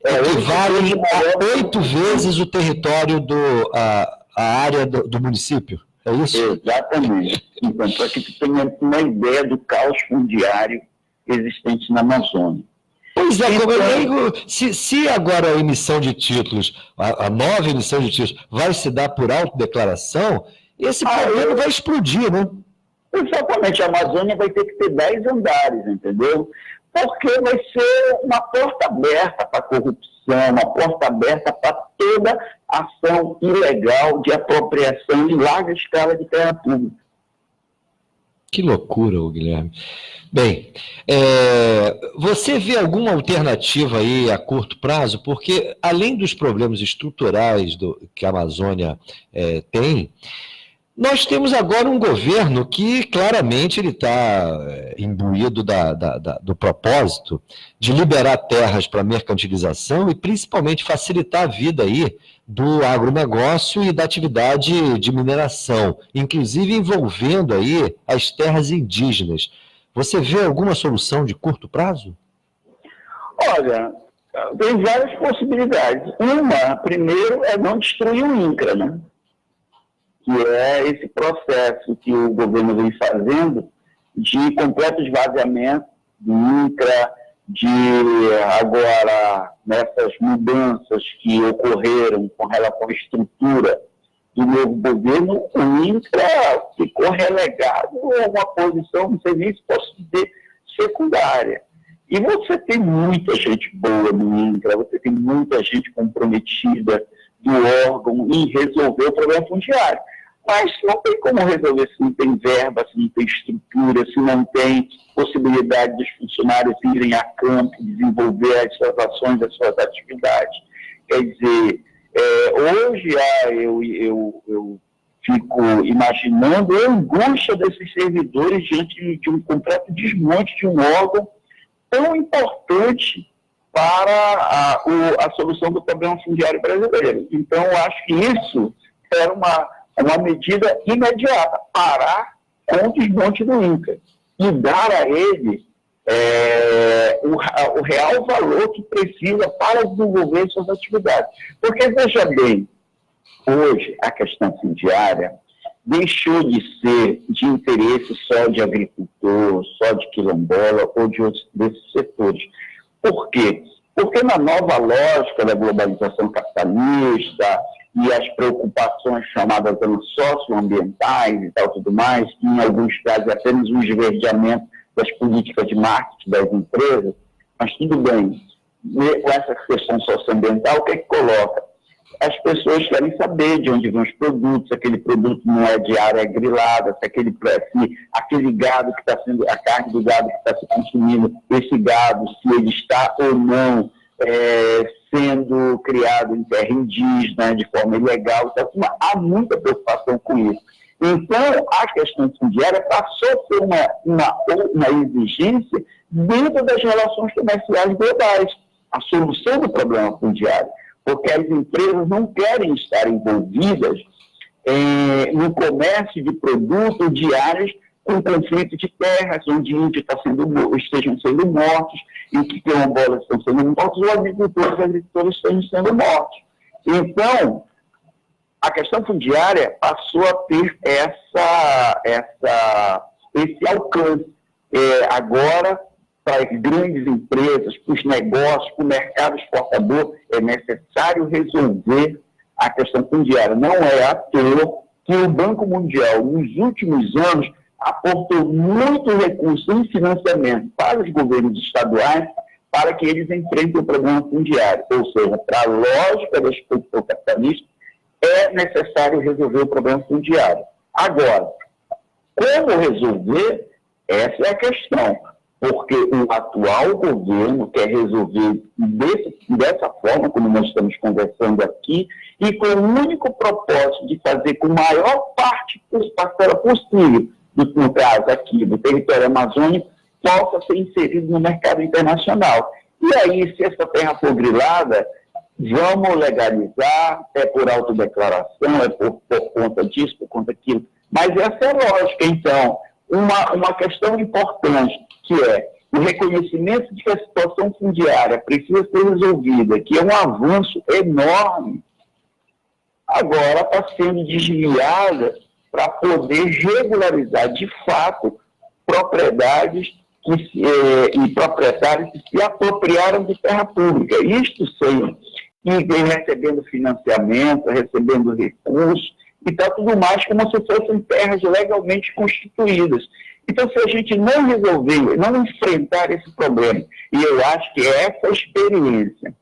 equivale a 8 vezes o território a área do município. É isso? Exatamente. Então, para que você tenha uma ideia do caos fundiário existente na Amazônia. Pois é, como eu digo, se agora a emissão de títulos, a nova emissão de títulos, vai se dar por autodeclaração, esse problema vai explodir, né? Exatamente, a Amazônia vai ter que ter 10 andares, entendeu? Porque vai ser uma porta aberta para a corrupção, uma porta aberta para toda ação ilegal de apropriação em larga escala de terra pública. Que loucura, Guilherme. Bem, você vê alguma alternativa aí a curto prazo? Porque, além dos problemas estruturais que a Amazônia tem, nós temos agora um governo que claramente ele está imbuído do propósito de liberar terras para mercantilização e principalmente facilitar a vida aí do agronegócio e da atividade de mineração, inclusive envolvendo aí as terras indígenas. Você vê alguma solução de curto prazo? Olha, tem várias possibilidades. Uma, primeiro, é não destruir o INCRA, né? Que é esse processo que o governo vem fazendo de completo esvaziamento do INCRA, de agora, nessas mudanças que ocorreram com relação à estrutura do novo governo, o INCRA ficou relegado a uma posição, não sei nem se posso dizer, secundária. E você tem muita gente boa no INCRA, você tem muita gente comprometida do órgão em resolver o problema fundiário. Mas não tem como resolver se não tem verba, se não tem estrutura, se não tem possibilidade dos funcionários irem a campo, desenvolver as suas ações, as suas atividades. Quer dizer, hoje eu fico imaginando a angústia desses servidores diante de um completo desmonte de um órgão tão importante para a solução do problema fundiário brasileiro. Então, eu acho que isso era uma medida imediata, parar com o desmonte do INCRA e dar a ele o real valor que precisa para desenvolver suas atividades. Porque, veja bem, hoje a questão fundiária deixou de ser de interesse só de agricultor, só de quilombola ou de outros desses setores. Por quê? Porque na nova lógica da globalização capitalista e as preocupações chamadas socioambientais e tal, tudo mais, que em alguns casos é apenas um esverdeamento das políticas de marketing das empresas, mas tudo bem. Com essa questão socioambiental, o que é que coloca? As pessoas querem saber de onde vêm os produtos, se aquele produto não é de área grilada, se aquele gado que está sendo, a carne do gado que está se consumindo, esse gado, se ele está ou não sendo criado em terra indígena, de forma ilegal. Então, há muita preocupação com isso. Então, a questão fundiária passou a ser uma exigência dentro das relações comerciais globais, a solução do problema fundiário, porque as empresas não querem estar envolvidas no comércio de produtos de áreas com conflito de terras, onde índios estejam sendo mortos, em que quilombolas estão sendo mortos, ou agricultores estão sendo mortos. Então, a questão fundiária passou a ter esse alcance. Agora, para as grandes empresas, para os negócios, para o mercado exportador, é necessário resolver a questão fundiária. Não é à toa que o Banco Mundial, nos últimos anos, aportou muito recurso em financiamento para os governos estaduais para que eles enfrentem o problema fundiário. Ou seja, para a lógica da exposição capitalista, é necessário resolver o problema fundiário. Agora, como resolver? Essa é a questão. Porque o atual governo quer resolver dessa forma, como nós estamos conversando aqui, e com o único propósito de fazer com a maior parcela possível, no caso aqui do território amazônico, possa ser inserido no mercado internacional. E aí, se essa terra for grilada, vamos legalizar, é por autodeclaração, é por conta disso, por conta daquilo. Mas essa é a lógica. Então, uma questão importante, que é o reconhecimento de que a situação fundiária precisa ser resolvida, que é um avanço enorme, agora está sendo desviada para poder regularizar, de fato, propriedades e proprietários que se apropriaram de terra pública. Isto sem, e vem recebendo financiamento, recebendo recursos, e está tudo mais como se fossem terras legalmente constituídas. Então, se a gente não resolver, não enfrentar esse problema, e eu acho que essa experiência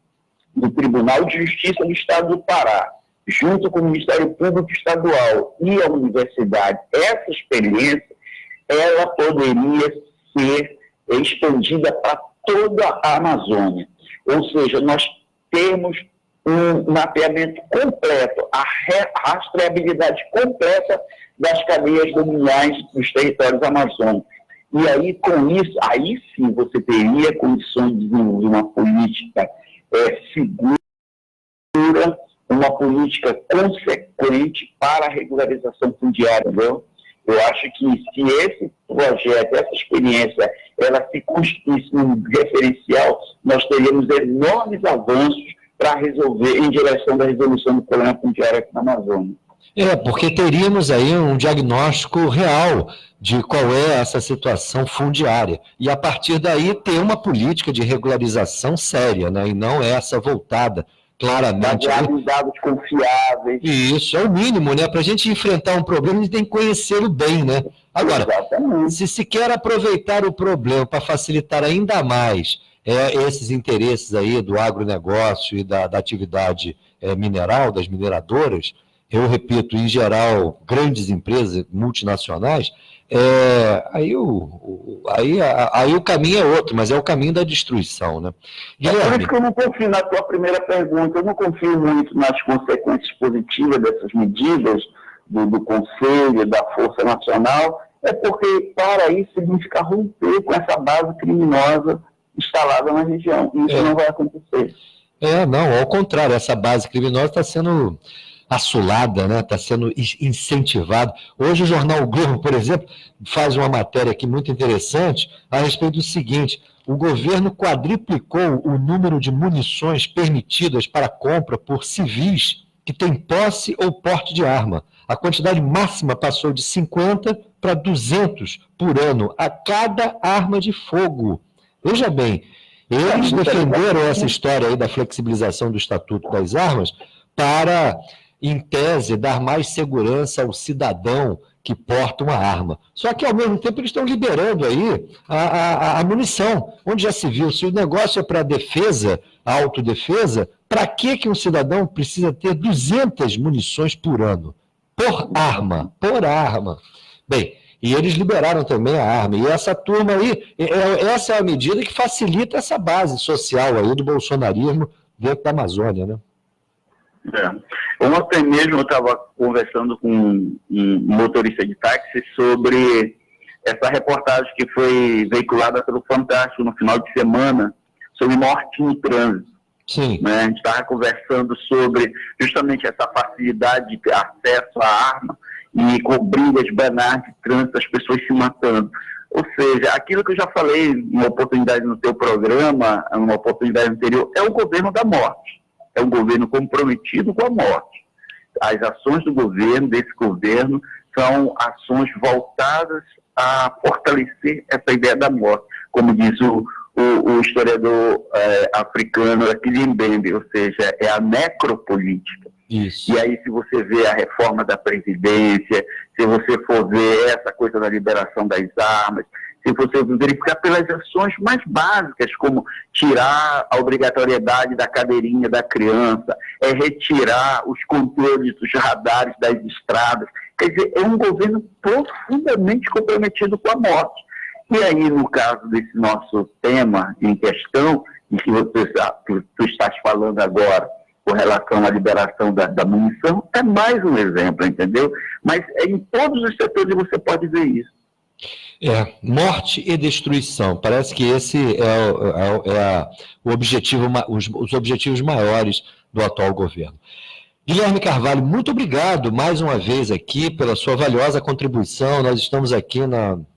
do Tribunal de Justiça do Estado do Pará, junto com o Ministério Público Estadual e a universidade, essa experiência, ela poderia ser expandida para toda a Amazônia. Ou seja, nós temos um mapeamento completo, a rastreabilidade completa das cadeias dominiais dos territórios amazônicos. E aí, com isso, aí sim você teria condições de desenvolver uma política segura, uma política consequente para a regularização fundiária, entendeu? Eu acho que se esse projeto, essa experiência, ela se constituísse num referencial, nós teríamos enormes avanços para resolver, em direção da resolução do problema fundiário aqui na Amazônia. Porque teríamos aí um diagnóstico real de qual é essa situação fundiária. E, a partir daí, ter uma política de regularização séria, né? E não essa voltada claramente... baseado em dados confiáveis. E isso é o mínimo, né? Para a gente enfrentar um problema, a gente tem que conhecê-lo bem, né? Agora, exatamente, se quer aproveitar o problema para facilitar ainda mais esses interesses aí do agronegócio e da atividade mineral, das mineradoras, eu repito, em geral, grandes empresas multinacionais, aí o caminho é outro, mas é o caminho da destruição, né? Guilherme, por isso que eu não confio na tua primeira pergunta, eu não confio muito nas consequências positivas dessas medidas do Conselho, da Força Nacional, porque para isso significa romper com essa base criminosa instalada na região, e isso não vai acontecer. Não, ao contrário, essa base criminosa está sendo assolada, né? Está sendo incentivada. Hoje o jornal o Globo, por exemplo, faz uma matéria aqui muito interessante a respeito do seguinte: o governo quadriplicou o número de munições permitidas para compra por civis que têm posse ou porte de arma. A quantidade máxima passou de 50 para 200 por ano a cada arma de fogo. Veja bem, eles defenderam essa história aí da flexibilização do Estatuto das Armas para, em tese, dar mais segurança ao cidadão que porta uma arma. Só que, ao mesmo tempo, eles estão liberando aí a munição, onde já se viu, se o negócio é para defesa, autodefesa, para que um cidadão precisa ter 200 munições por ano? Por arma. Bem, e eles liberaram também a arma. E essa turma aí, essa é a medida que facilita essa base social aí do bolsonarismo dentro da Amazônia, né? Ontem mesmo eu estava conversando com um motorista de táxi sobre essa reportagem que foi veiculada pelo Fantástico no final de semana sobre morte no trânsito. Sim. Né? A gente estava conversando sobre justamente essa facilidade de ter acesso à arma e com brigas banais de trânsito, as pessoas se matando. Ou seja, aquilo que eu já falei em uma oportunidade no teu programa, em uma oportunidade anterior, é o governo da morte. É um governo comprometido com a morte. As ações do governo, desse governo, são ações voltadas a fortalecer essa ideia da morte, como diz o historiador africano Achille Mbembe, ou seja, é a necropolítica. Isso. E aí, se você vê a reforma da Previdência, se você for ver essa coisa da liberação das armas, se você verificar pelas ações mais básicas, como tirar a obrigatoriedade da cadeirinha da criança, retirar os controles dos radares das estradas, quer dizer, é um governo profundamente comprometido com a morte. E aí, no caso desse nosso tema em questão, em que tu estás falando agora, com relação à liberação da munição, é mais um exemplo, entendeu? Mas em todos os setores você pode ver isso. Morte e destruição. Parece que esse é o objetivo, os objetivos maiores do atual governo. Guilherme Carvalho, muito obrigado mais uma vez aqui pela sua valiosa contribuição. Nós estamos aqui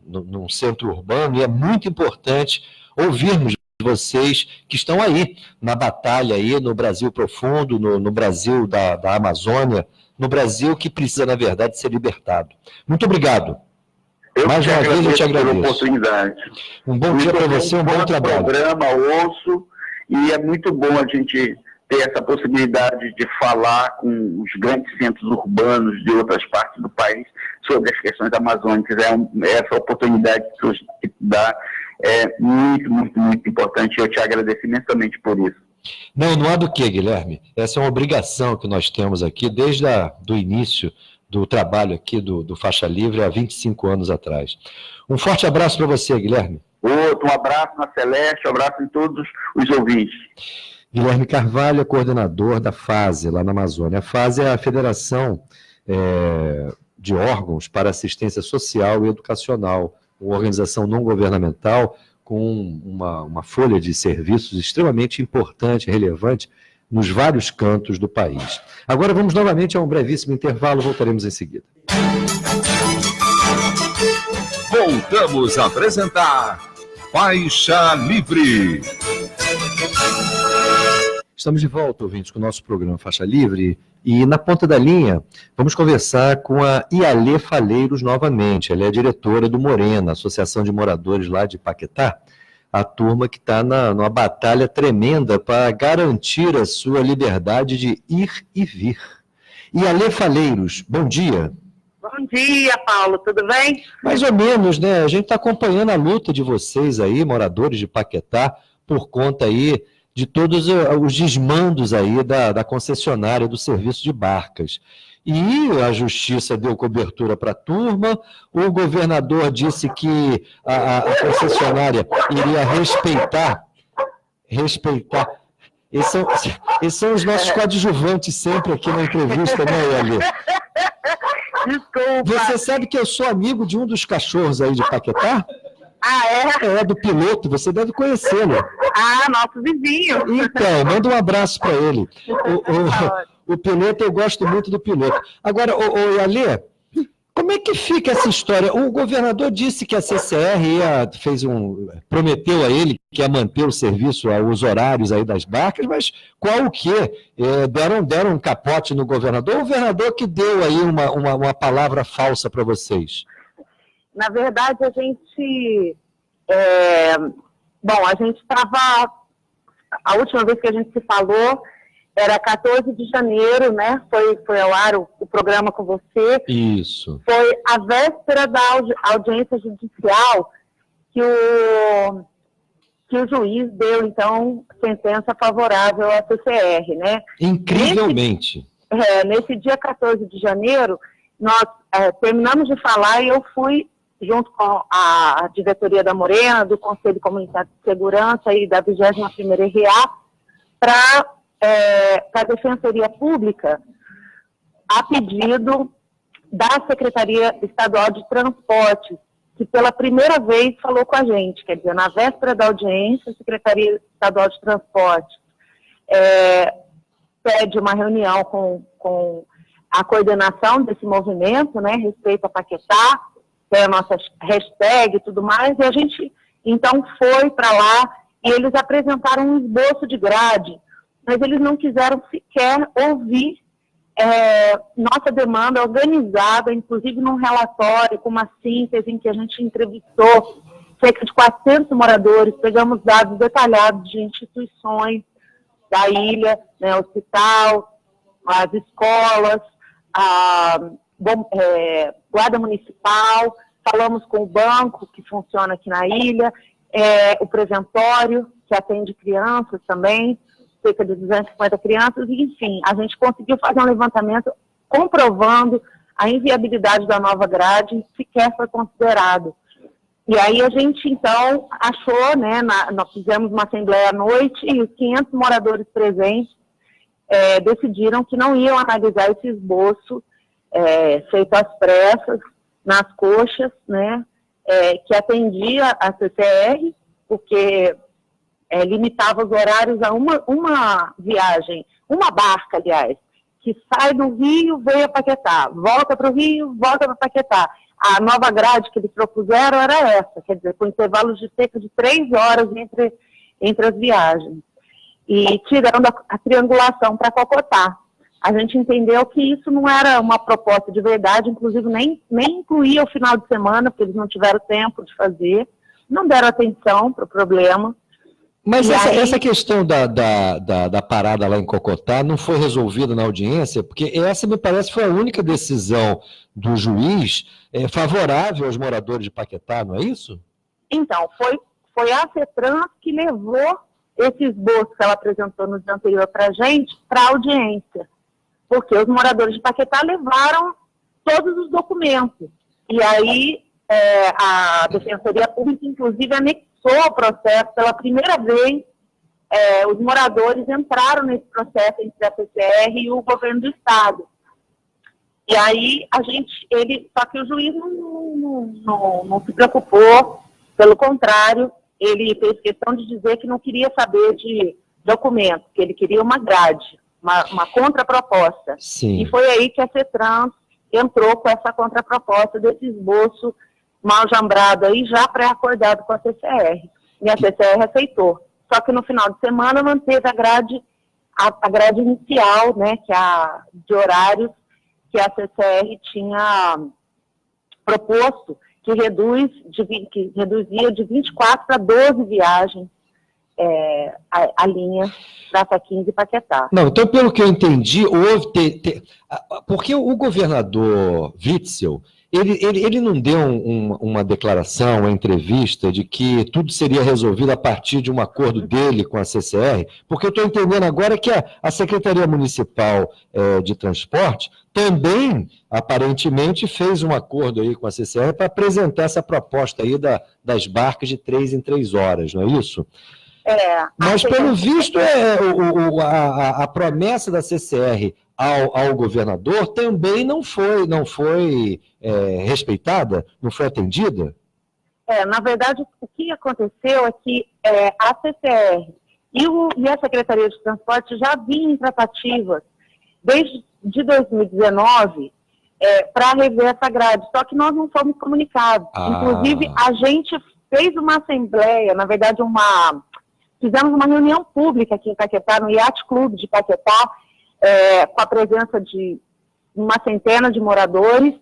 num centro urbano e é muito importante ouvirmos vocês que estão aí na batalha aí no Brasil profundo, no Brasil da Amazônia, no Brasil que precisa, na verdade, ser libertado. Muito obrigado. Mais uma vez eu te agradeço. Oportunidade. Um bom dia para você, um bom trabalho. Programa, ouço, e é muito bom a gente ter essa possibilidade de falar com os grandes centros urbanos de outras partes do país sobre as questões amazônicas. Essa oportunidade que você dá é muito, muito, muito importante. Eu te agradeço imensamente por isso. Não há do que, Guilherme. Essa é uma obrigação que nós temos aqui desde o início do trabalho aqui do Faixa Livre há 25 anos atrás. Um forte abraço para você, Guilherme. Um abraço na Celeste, um abraço em todos os ouvintes. Guilherme Carvalho é coordenador da FASE, lá na Amazônia. A FASE é a Federação de Órgãos para Assistência Social e Educacional, uma organização não governamental com uma folha de serviços extremamente importante, relevante, nos vários cantos do país. Agora vamos novamente a um brevíssimo intervalo, voltaremos em seguida. Voltamos a apresentar Faixa Livre. Estamos de volta, ouvintes, com o nosso programa Faixa Livre, e na ponta da linha vamos conversar com a Ialê Faleiros novamente. Ela é a diretora do Morena, Associação de Moradores lá de Paquetá, a turma que está numa batalha tremenda para garantir a sua liberdade de ir e vir. Ialê Faleiros, bom dia. Bom dia, Paulo, tudo bem? Mais ou menos, né? A gente está acompanhando a luta de vocês aí, moradores de Paquetá, por conta aí de todos os desmandos aí da concessionária do serviço de barcas. E a justiça deu cobertura para a turma, o governador disse que a concessionária iria respeitar. Esses são os nossos coadjuvantes sempre aqui na entrevista, né, Ialê? Desculpa. Você sabe que eu sou amigo de um dos cachorros aí de Paquetá? Ah, é? É, do Piloto, você deve conhecê-lo. Ah, nosso vizinho. Então, manda um abraço para ele. O Piloto, eu gosto muito do Piloto. Agora, Ialê, como é que fica essa história? O governador disse que a CCR prometeu a ele que ia manter o serviço, os horários aí das barcas, mas qual o quê? Deram um capote no governador? O governador que deu aí uma palavra falsa para vocês? Na verdade, a gente estava... A última vez que a gente se falou era 14 de janeiro, né? Foi ao ar o programa com você. Isso. Foi a véspera da audiência judicial que o juiz deu, então, sentença favorável à CCR, né? Incrivelmente. Nesse dia 14 de janeiro, nós terminamos de falar e eu fui junto com a diretoria da Morena, do Conselho Comunitário de Segurança e da 21ª RA, para a Defensoria Pública, a pedido da Secretaria Estadual de Transportes, que pela primeira vez falou com a gente, quer dizer, na véspera da audiência, a Secretaria Estadual de Transportes pede uma reunião com a coordenação desse movimento, né, respeito a Paquetá, tem a nossa hashtag e tudo mais, e a gente, então, foi para lá e eles apresentaram um esboço de grade, mas eles não quiseram sequer ouvir nossa demanda organizada, inclusive num relatório com uma síntese em que a gente entrevistou cerca de 400 moradores, pegamos dados detalhados de instituições da ilha, né, hospital, as escolas, a Guarda Municipal, falamos com o banco que funciona aqui na ilha, o preventório, que atende crianças também, cerca de 250 crianças, e, enfim, a gente conseguiu fazer um levantamento comprovando a inviabilidade da nova grade, sequer foi considerado. E aí a gente, então, achou, né, nós fizemos uma assembleia à noite e os 500 moradores presentes decidiram que não iam analisar esse esboço feito às pressas, nas coxas, né, que atendia a CCR, porque limitava os horários a uma viagem, uma barca, aliás, que sai do Rio, veio a Paquetá, volta para o Rio, volta para Paquetá. A nova grade que eles propuseram era essa, quer dizer, com intervalos de cerca de 3 horas entre as viagens. E tirando a triangulação para Cocotá. A gente entendeu que isso não era uma proposta de verdade, inclusive nem incluía o final de semana, porque eles não tiveram tempo de fazer, não deram atenção para o problema. Mas E aí- essa questão da parada lá em Cocotá não foi resolvida na audiência, porque essa me parece foi a única decisão do juiz favorável aos moradores de Paquetá, não é isso? Então, foi a CETRANS que levou esse esboço que ela apresentou no dia anterior para a gente para a audiência, porque os moradores de Paquetá levaram todos os documentos. E aí a Defensoria Pública, inclusive, anexou o processo pela primeira vez. Os moradores entraram nesse processo entre a CCR e o governo do Estado. E aí só que o juiz não se preocupou, pelo contrário, ele fez questão de dizer que não queria saber de documentos, que ele queria uma grade, uma contraproposta. Sim. E foi aí que a CETRANS entrou com essa contraproposta desse esboço mal jambrado aí, já pré-acordado com a CCR. E a CCR aceitou. Só que no final de semana manteve a grade inicial, né, de horários que a CCR tinha proposto, que reduzia de 24 para 12 viagens a linha Praça 15 e Paquetá. Não, então, pelo que eu entendi, houve... Porque o governador Witzel, ele não deu uma declaração, uma entrevista de que tudo seria resolvido a partir de um acordo dele com a CCR? Porque eu estou entendendo agora que a Secretaria Municipal de Transporte também, aparentemente, fez um acordo aí com a CCR para apresentar essa proposta aí das barcas de 3 em 3 horas, não é isso? Mas, pelo visto, a promessa da CCR ao governador também não foi respeitada, não foi atendida? Na verdade, o que aconteceu é que a CCR e a Secretaria de Transporte já vinham em tratativas desde 2019 para rever essa grade, só que nós não fomos comunicados. Inclusive, a gente fez uma assembleia, na verdade, fizemos uma reunião pública aqui em Paquetá, no Yacht Clube de Paquetá, com a presença de uma centena de moradores,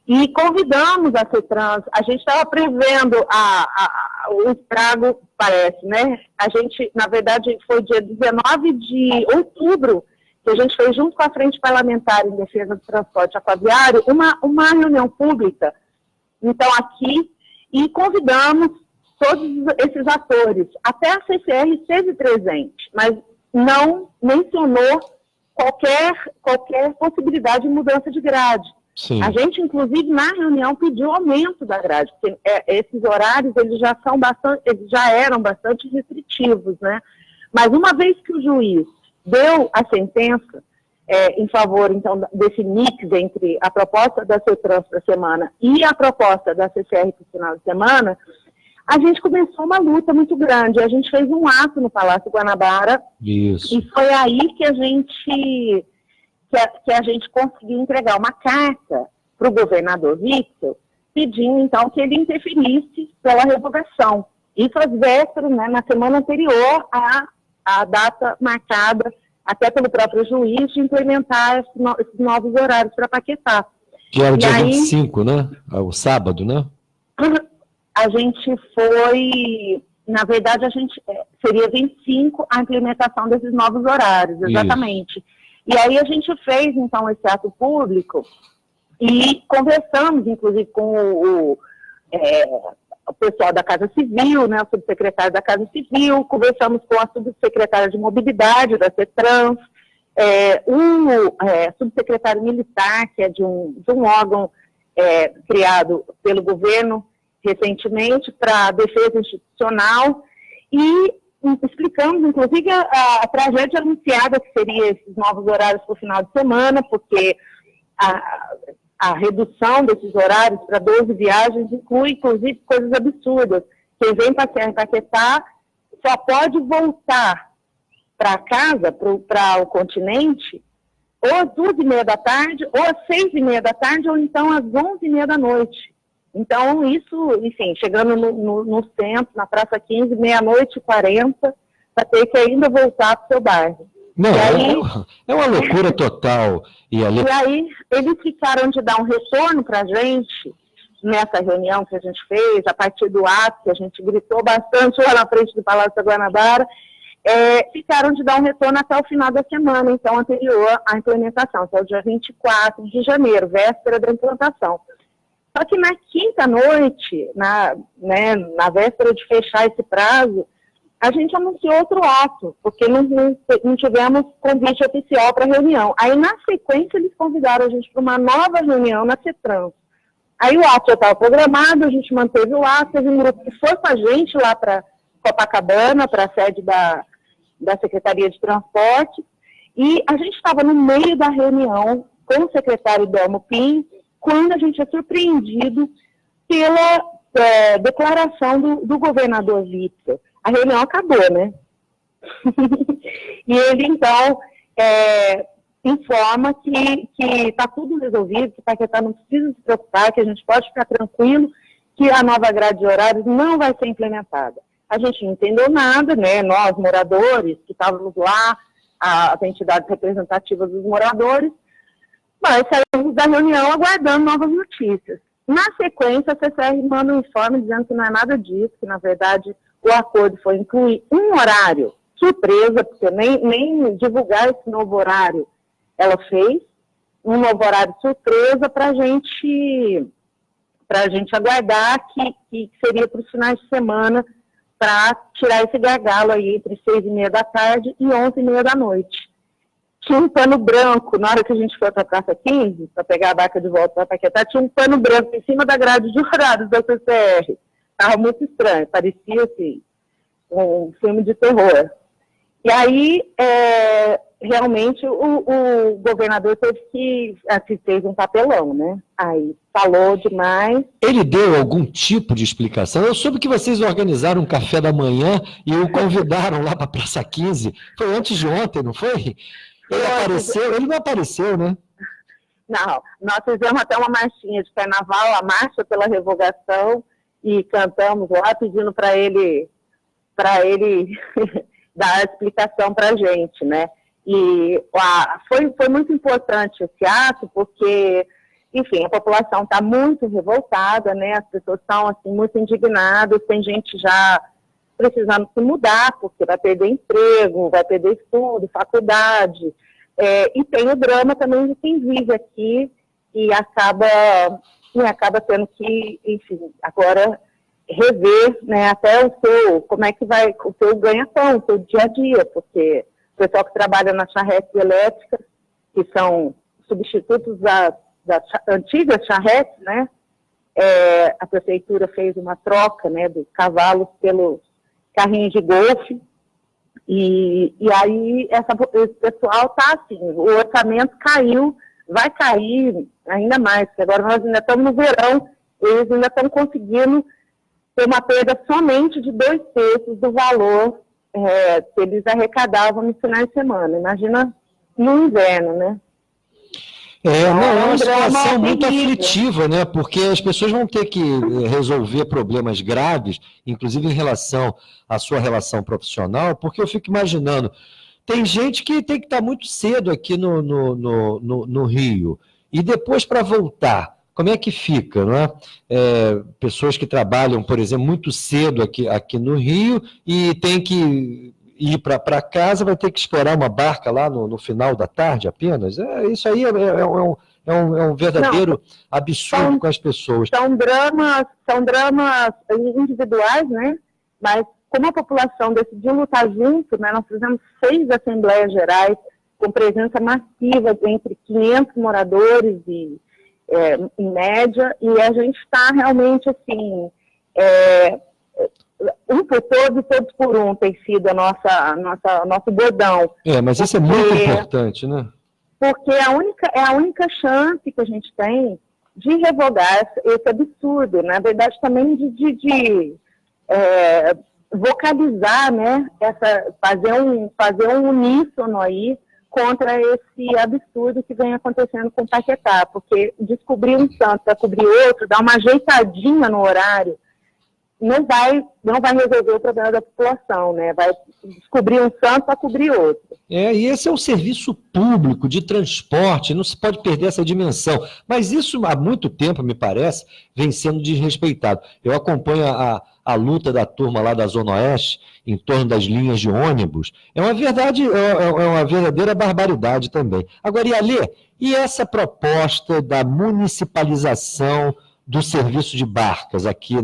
e convidamos a CETRANS. A gente estava prevendo o estrago, parece, né? A gente, na verdade, foi dia 19 de outubro, que a gente fez junto com a Frente Parlamentar em Defesa do Transporte Aquaviário, uma reunião pública, então aqui, e convidamos todos esses atores. Até a CCR esteve presente, mas não mencionou qualquer possibilidade de mudança de grade. Sim. A gente, inclusive, na reunião pediu aumento da grade, porque esses horários eles já eram bastante restritivos, né? Mas uma vez que o juiz deu a sentença em favor, então, desse mix entre a proposta da CETRANS para a semana e a proposta da CCR para o final de semana, a gente começou uma luta muito grande. A gente fez um ato no Palácio Guanabara. Isso. E foi aí que a gente conseguiu entregar uma carta para o governador Witzel, pedindo, então, que ele interferisse pela revogação. Isso às vésperas, né, na semana anterior à data marcada, até pelo próprio juiz, de implementar esses novos horários para Paquetá. Que era o dia aí, 25, né? O sábado, né? A gente foi... Na verdade, seria 25 a implementação desses novos horários, exatamente. Isso. E aí a gente fez, então, esse ato público e conversamos, inclusive, com o pessoal da Casa Civil, né, o subsecretário da Casa Civil, conversamos com a subsecretária de Mobilidade da CETRANS, o subsecretário militar, que é de um órgão criado pelo governo recentemente para a defesa institucional, e explicamos, inclusive, a tragédia anunciada que seria esses novos horários para o final de semana, porque a redução desses horários para 12 viagens inclui, inclusive, coisas absurdas. Quem vem passear em Paquetá só pode voltar para casa, para o continente, ou às 2h30 da tarde, ou às 6h30 da tarde, ou então às 11h30 da noite. Então, isso, enfim, chegando no centro, na Praça 15, 00:40, para ter que ainda voltar para o seu bairro. Não, aí, é uma loucura total. E aí, eles ficaram de dar um retorno para a gente nessa reunião que a gente fez, a partir do ato que a gente gritou bastante lá na frente do Palácio da Guanabara, ficaram de dar um retorno até o final da semana, então, anterior à implementação, que é o dia 24 de janeiro, véspera da implantação. Só que na quinta noite, na véspera de fechar esse prazo, a gente anunciou outro ato, porque não tivemos convite oficial para a reunião. Aí, na sequência, eles convidaram a gente para uma nova reunião na CETRANS. Aí o ato já estava programado, a gente manteve o ato, teve um grupo que foi com a gente lá para Copacabana, para a sede da Secretaria de Transporte, e a gente estava no meio da reunião com o secretário Delmo Pin, quando a gente é surpreendido pela declaração do governador Witzel. A reunião acabou, né? E ele, então, informa que está tudo resolvido, que Paquetá não precisa se preocupar, que a gente pode ficar tranquilo, que a nova grade de horários não vai ser implementada. A gente não entendeu nada, né? Nós, moradores, que estávamos lá, as entidades representativas dos moradores, mas saímos da reunião aguardando novas notícias. Na sequência, a CCR manda um informe dizendo que não é nada disso, que, na verdade, o acordo foi incluir um horário surpresa, porque nem divulgar esse novo horário ela fez, um novo horário surpresa para a gente aguardar, que seria para os finais de semana, para tirar esse gargalo aí entre 6h30 da tarde e 11h30 da noite. Tinha um pano branco, na hora que a gente foi para a Praça 15, para pegar a barca de volta para Paquetá, tinha um pano branco em cima da grade de horários da CCR. Estava muito estranho, parecia assim, um filme de terror. E aí, realmente, o governador teve que, assim, fez um papelão, né? Aí falou demais. Ele deu algum tipo de explicação? Eu soube que vocês organizaram um café da manhã e o convidaram lá para a Praça 15. Foi antes de ontem, não foi? Ele apareceu? Ele não apareceu, né? Não, nós fizemos até uma marchinha de carnaval, a Marcha pela Revogação, e cantamos lá pedindo para ele dar a explicação para a gente, né? E foi muito importante esse ato, porque, enfim, a população está muito revoltada, né? As pessoas estão, assim, muito indignadas, tem gente já precisando se mudar, porque vai perder emprego, vai perder estudo, faculdade, e tem o drama também de quem vive aqui e acaba tendo que, enfim, agora rever, né, até como é que vai o seu ganha-pão, o seu dia a dia, porque o pessoal que trabalha nas charretes elétricas, que são substitutos das antigas charretes, né, a prefeitura fez uma troca, né, dos cavalos pelos carrinhos de golfe, e aí esse pessoal está assim, o orçamento caiu, vai cair ainda mais, porque agora nós ainda estamos no verão, eles ainda estão conseguindo ter uma perda somente de 2/3 do valor que eles arrecadavam no final de semana. Imagina no inverno, né? É uma situação drama muito terrível. aflitiva, né? Porque as pessoas vão ter que resolver problemas graves, inclusive em relação à sua relação profissional, porque eu fico imaginando, tem gente que tem que estar muito cedo aqui no Rio, e depois para voltar, como é que fica, não é? Pessoas que trabalham, por exemplo, muito cedo aqui no Rio e tem que ir para casa, vai ter que esperar uma barca lá no final da tarde apenas. Isso aí é um verdadeiro absurdo com as pessoas. São dramas individuais, né? Mas como a população decidiu lutar junto, né? Nós fizemos 6 assembleias gerais com presença massiva entre 500 moradores em média, e a gente está realmente assim, um por todos e todos por um tem sido nosso bordão. Mas isso é muito importante, né? Porque é a única chance que a gente tem de revogar esse absurdo, na verdade também de vocalizar, né, fazer um uníssono aí contra esse absurdo que vem acontecendo com o Paquetá, porque descobrir um santo para cobrir outro, dar uma ajeitadinha no horário, não vai resolver o problema da população, né? Vai descobrir um santo para cobrir outro. E esse é o serviço público de transporte, não se pode perder essa dimensão. Mas isso, há muito tempo, me parece, vem sendo desrespeitado. Eu acompanho a luta da turma lá da Zona Oeste, em torno das linhas de ônibus. É uma verdadeira barbaridade também. Agora, Ialê, e essa proposta da municipalização do serviço de barcas aqui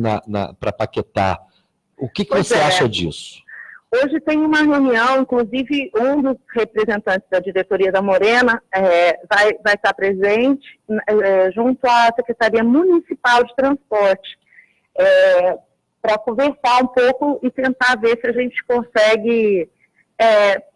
para Paquetá? O que você acha disso? Hoje tem uma reunião, inclusive um dos representantes da diretoria da Morena vai estar presente junto à Secretaria Municipal de Transporte, para conversar um pouco e tentar ver se a gente consegue,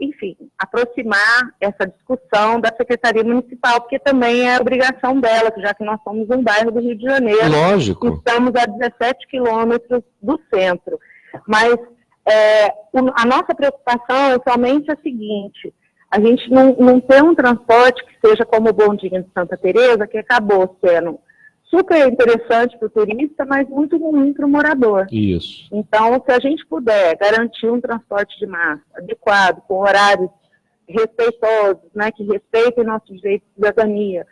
enfim, aproximar essa discussão da Secretaria Municipal, porque também é obrigação dela, já que nós somos um bairro do Rio de Janeiro. Lógico. Estamos a 17 quilômetros do centro. Mas a nossa preocupação é somente a seguinte: a gente não tem um transporte que seja como o bondinho de Santa Teresa, que acabou sendo super interessante para o turista, mas muito ruim para o morador. Isso. Então, se a gente puder garantir um transporte de massa adequado, com horários respeitosos, né, que respeitem nossos direitos de cidadania,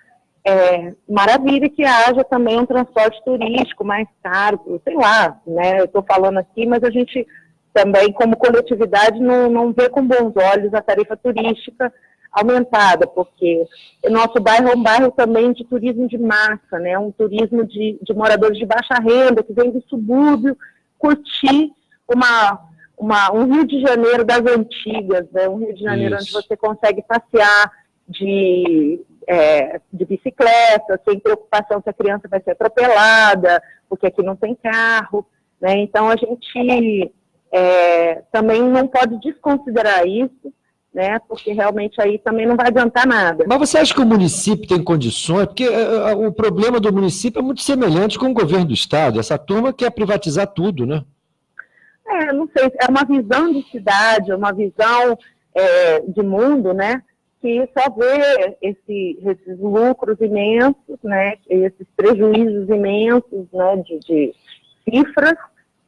maravilha que haja também um transporte turístico mais caro, sei lá, né, eu estou falando aqui, mas a gente também, como coletividade, não vê com bons olhos a tarifa turística aumentada, porque o nosso bairro é um bairro também de turismo de massa, né? Um turismo de moradores de baixa renda, que vem do subúrbio curtir um Rio de Janeiro das antigas, né? Um Rio de Janeiro onde você consegue passear de bicicleta, sem preocupação se a criança vai ser atropelada, porque aqui não tem carro, né? Então a gente também não pode desconsiderar isso, né? Porque realmente aí também não vai adiantar nada. Mas você acha que o município tem condições? Porque o problema do município é muito semelhante com o governo do estado. Essa turma quer privatizar tudo, né? Não sei, é uma visão de cidade, é uma visão de mundo, né? Que só vê esses lucros imensos, né? Esses prejuízos imensos, né? De cifras,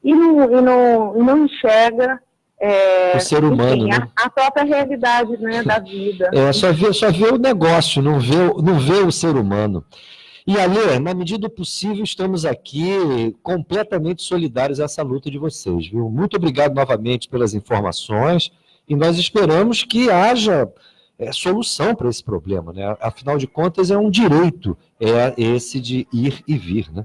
e não enxerga o ser humano, enfim, né? a própria realidade, né, da vida. Só vê o negócio, não vê o ser humano. E, Alê, na medida do possível, estamos aqui completamente solidários a essa luta de vocês, viu? Muito obrigado novamente pelas informações e nós esperamos que haja solução para esse problema, né? Afinal de contas, é um direito esse de ir e vir, né?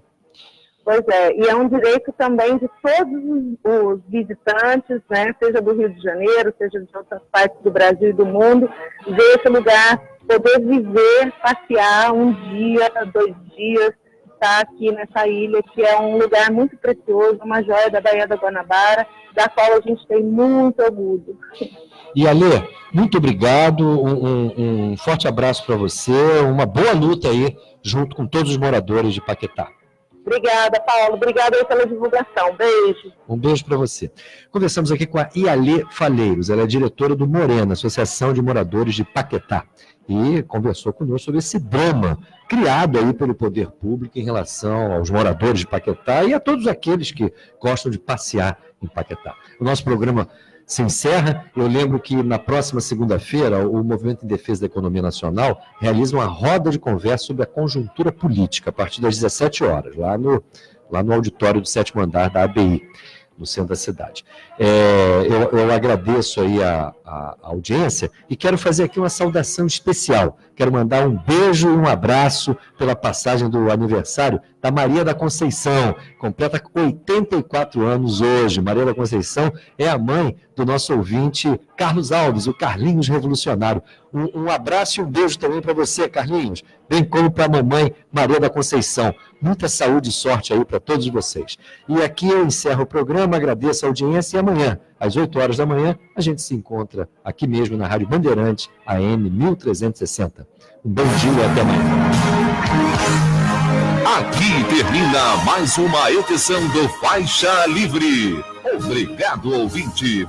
Pois e é um direito também de todos os visitantes, né, seja do Rio de Janeiro, seja de outras partes do Brasil e do mundo, ver esse lugar, poder viver, passear um dia, 2 dias, estar aqui nessa ilha, que é um lugar muito precioso, uma joia da Baía da Guanabara, da qual a gente tem muito orgulho. E, Alê, muito obrigado, um forte abraço para você, uma boa luta aí, junto com todos os moradores de Paquetá. Obrigada, Paulo. Obrigada aí pela divulgação. Beijo. Um beijo para você. Conversamos aqui com a Ialê Faleiros. Ela é diretora do Morena, Associação de Moradores de Paquetá. E conversou conosco sobre esse drama criado aí pelo poder público em relação aos moradores de Paquetá e a todos aqueles que gostam de passear em Paquetá. O nosso programa se encerra. Eu lembro que na próxima segunda-feira o Movimento em Defesa da Economia Nacional realiza uma roda de conversa sobre a conjuntura política a partir das 17 horas, lá no auditório do 7º andar da ABI, no centro da cidade. Eu agradeço aí a audiência e quero fazer aqui uma saudação especial. Quero mandar um beijo e um abraço pela passagem do aniversário da Maria da Conceição, completa 84 anos hoje. Maria da Conceição é a mãe do nosso ouvinte Carlos Alves, o Carlinhos Revolucionário. Um abraço e um beijo também para você, Carlinhos, bem como para a mamãe Maria da Conceição. Muita saúde e sorte aí para todos vocês. E aqui eu encerro o programa, agradeço a audiência e amanhã, às 8 horas da manhã, a gente se encontra aqui mesmo na Rádio Bandeirantes, AM 1360. Um bom dia e até amanhã. Aqui termina mais uma edição do Faixa Livre. Obrigado, ouvinte.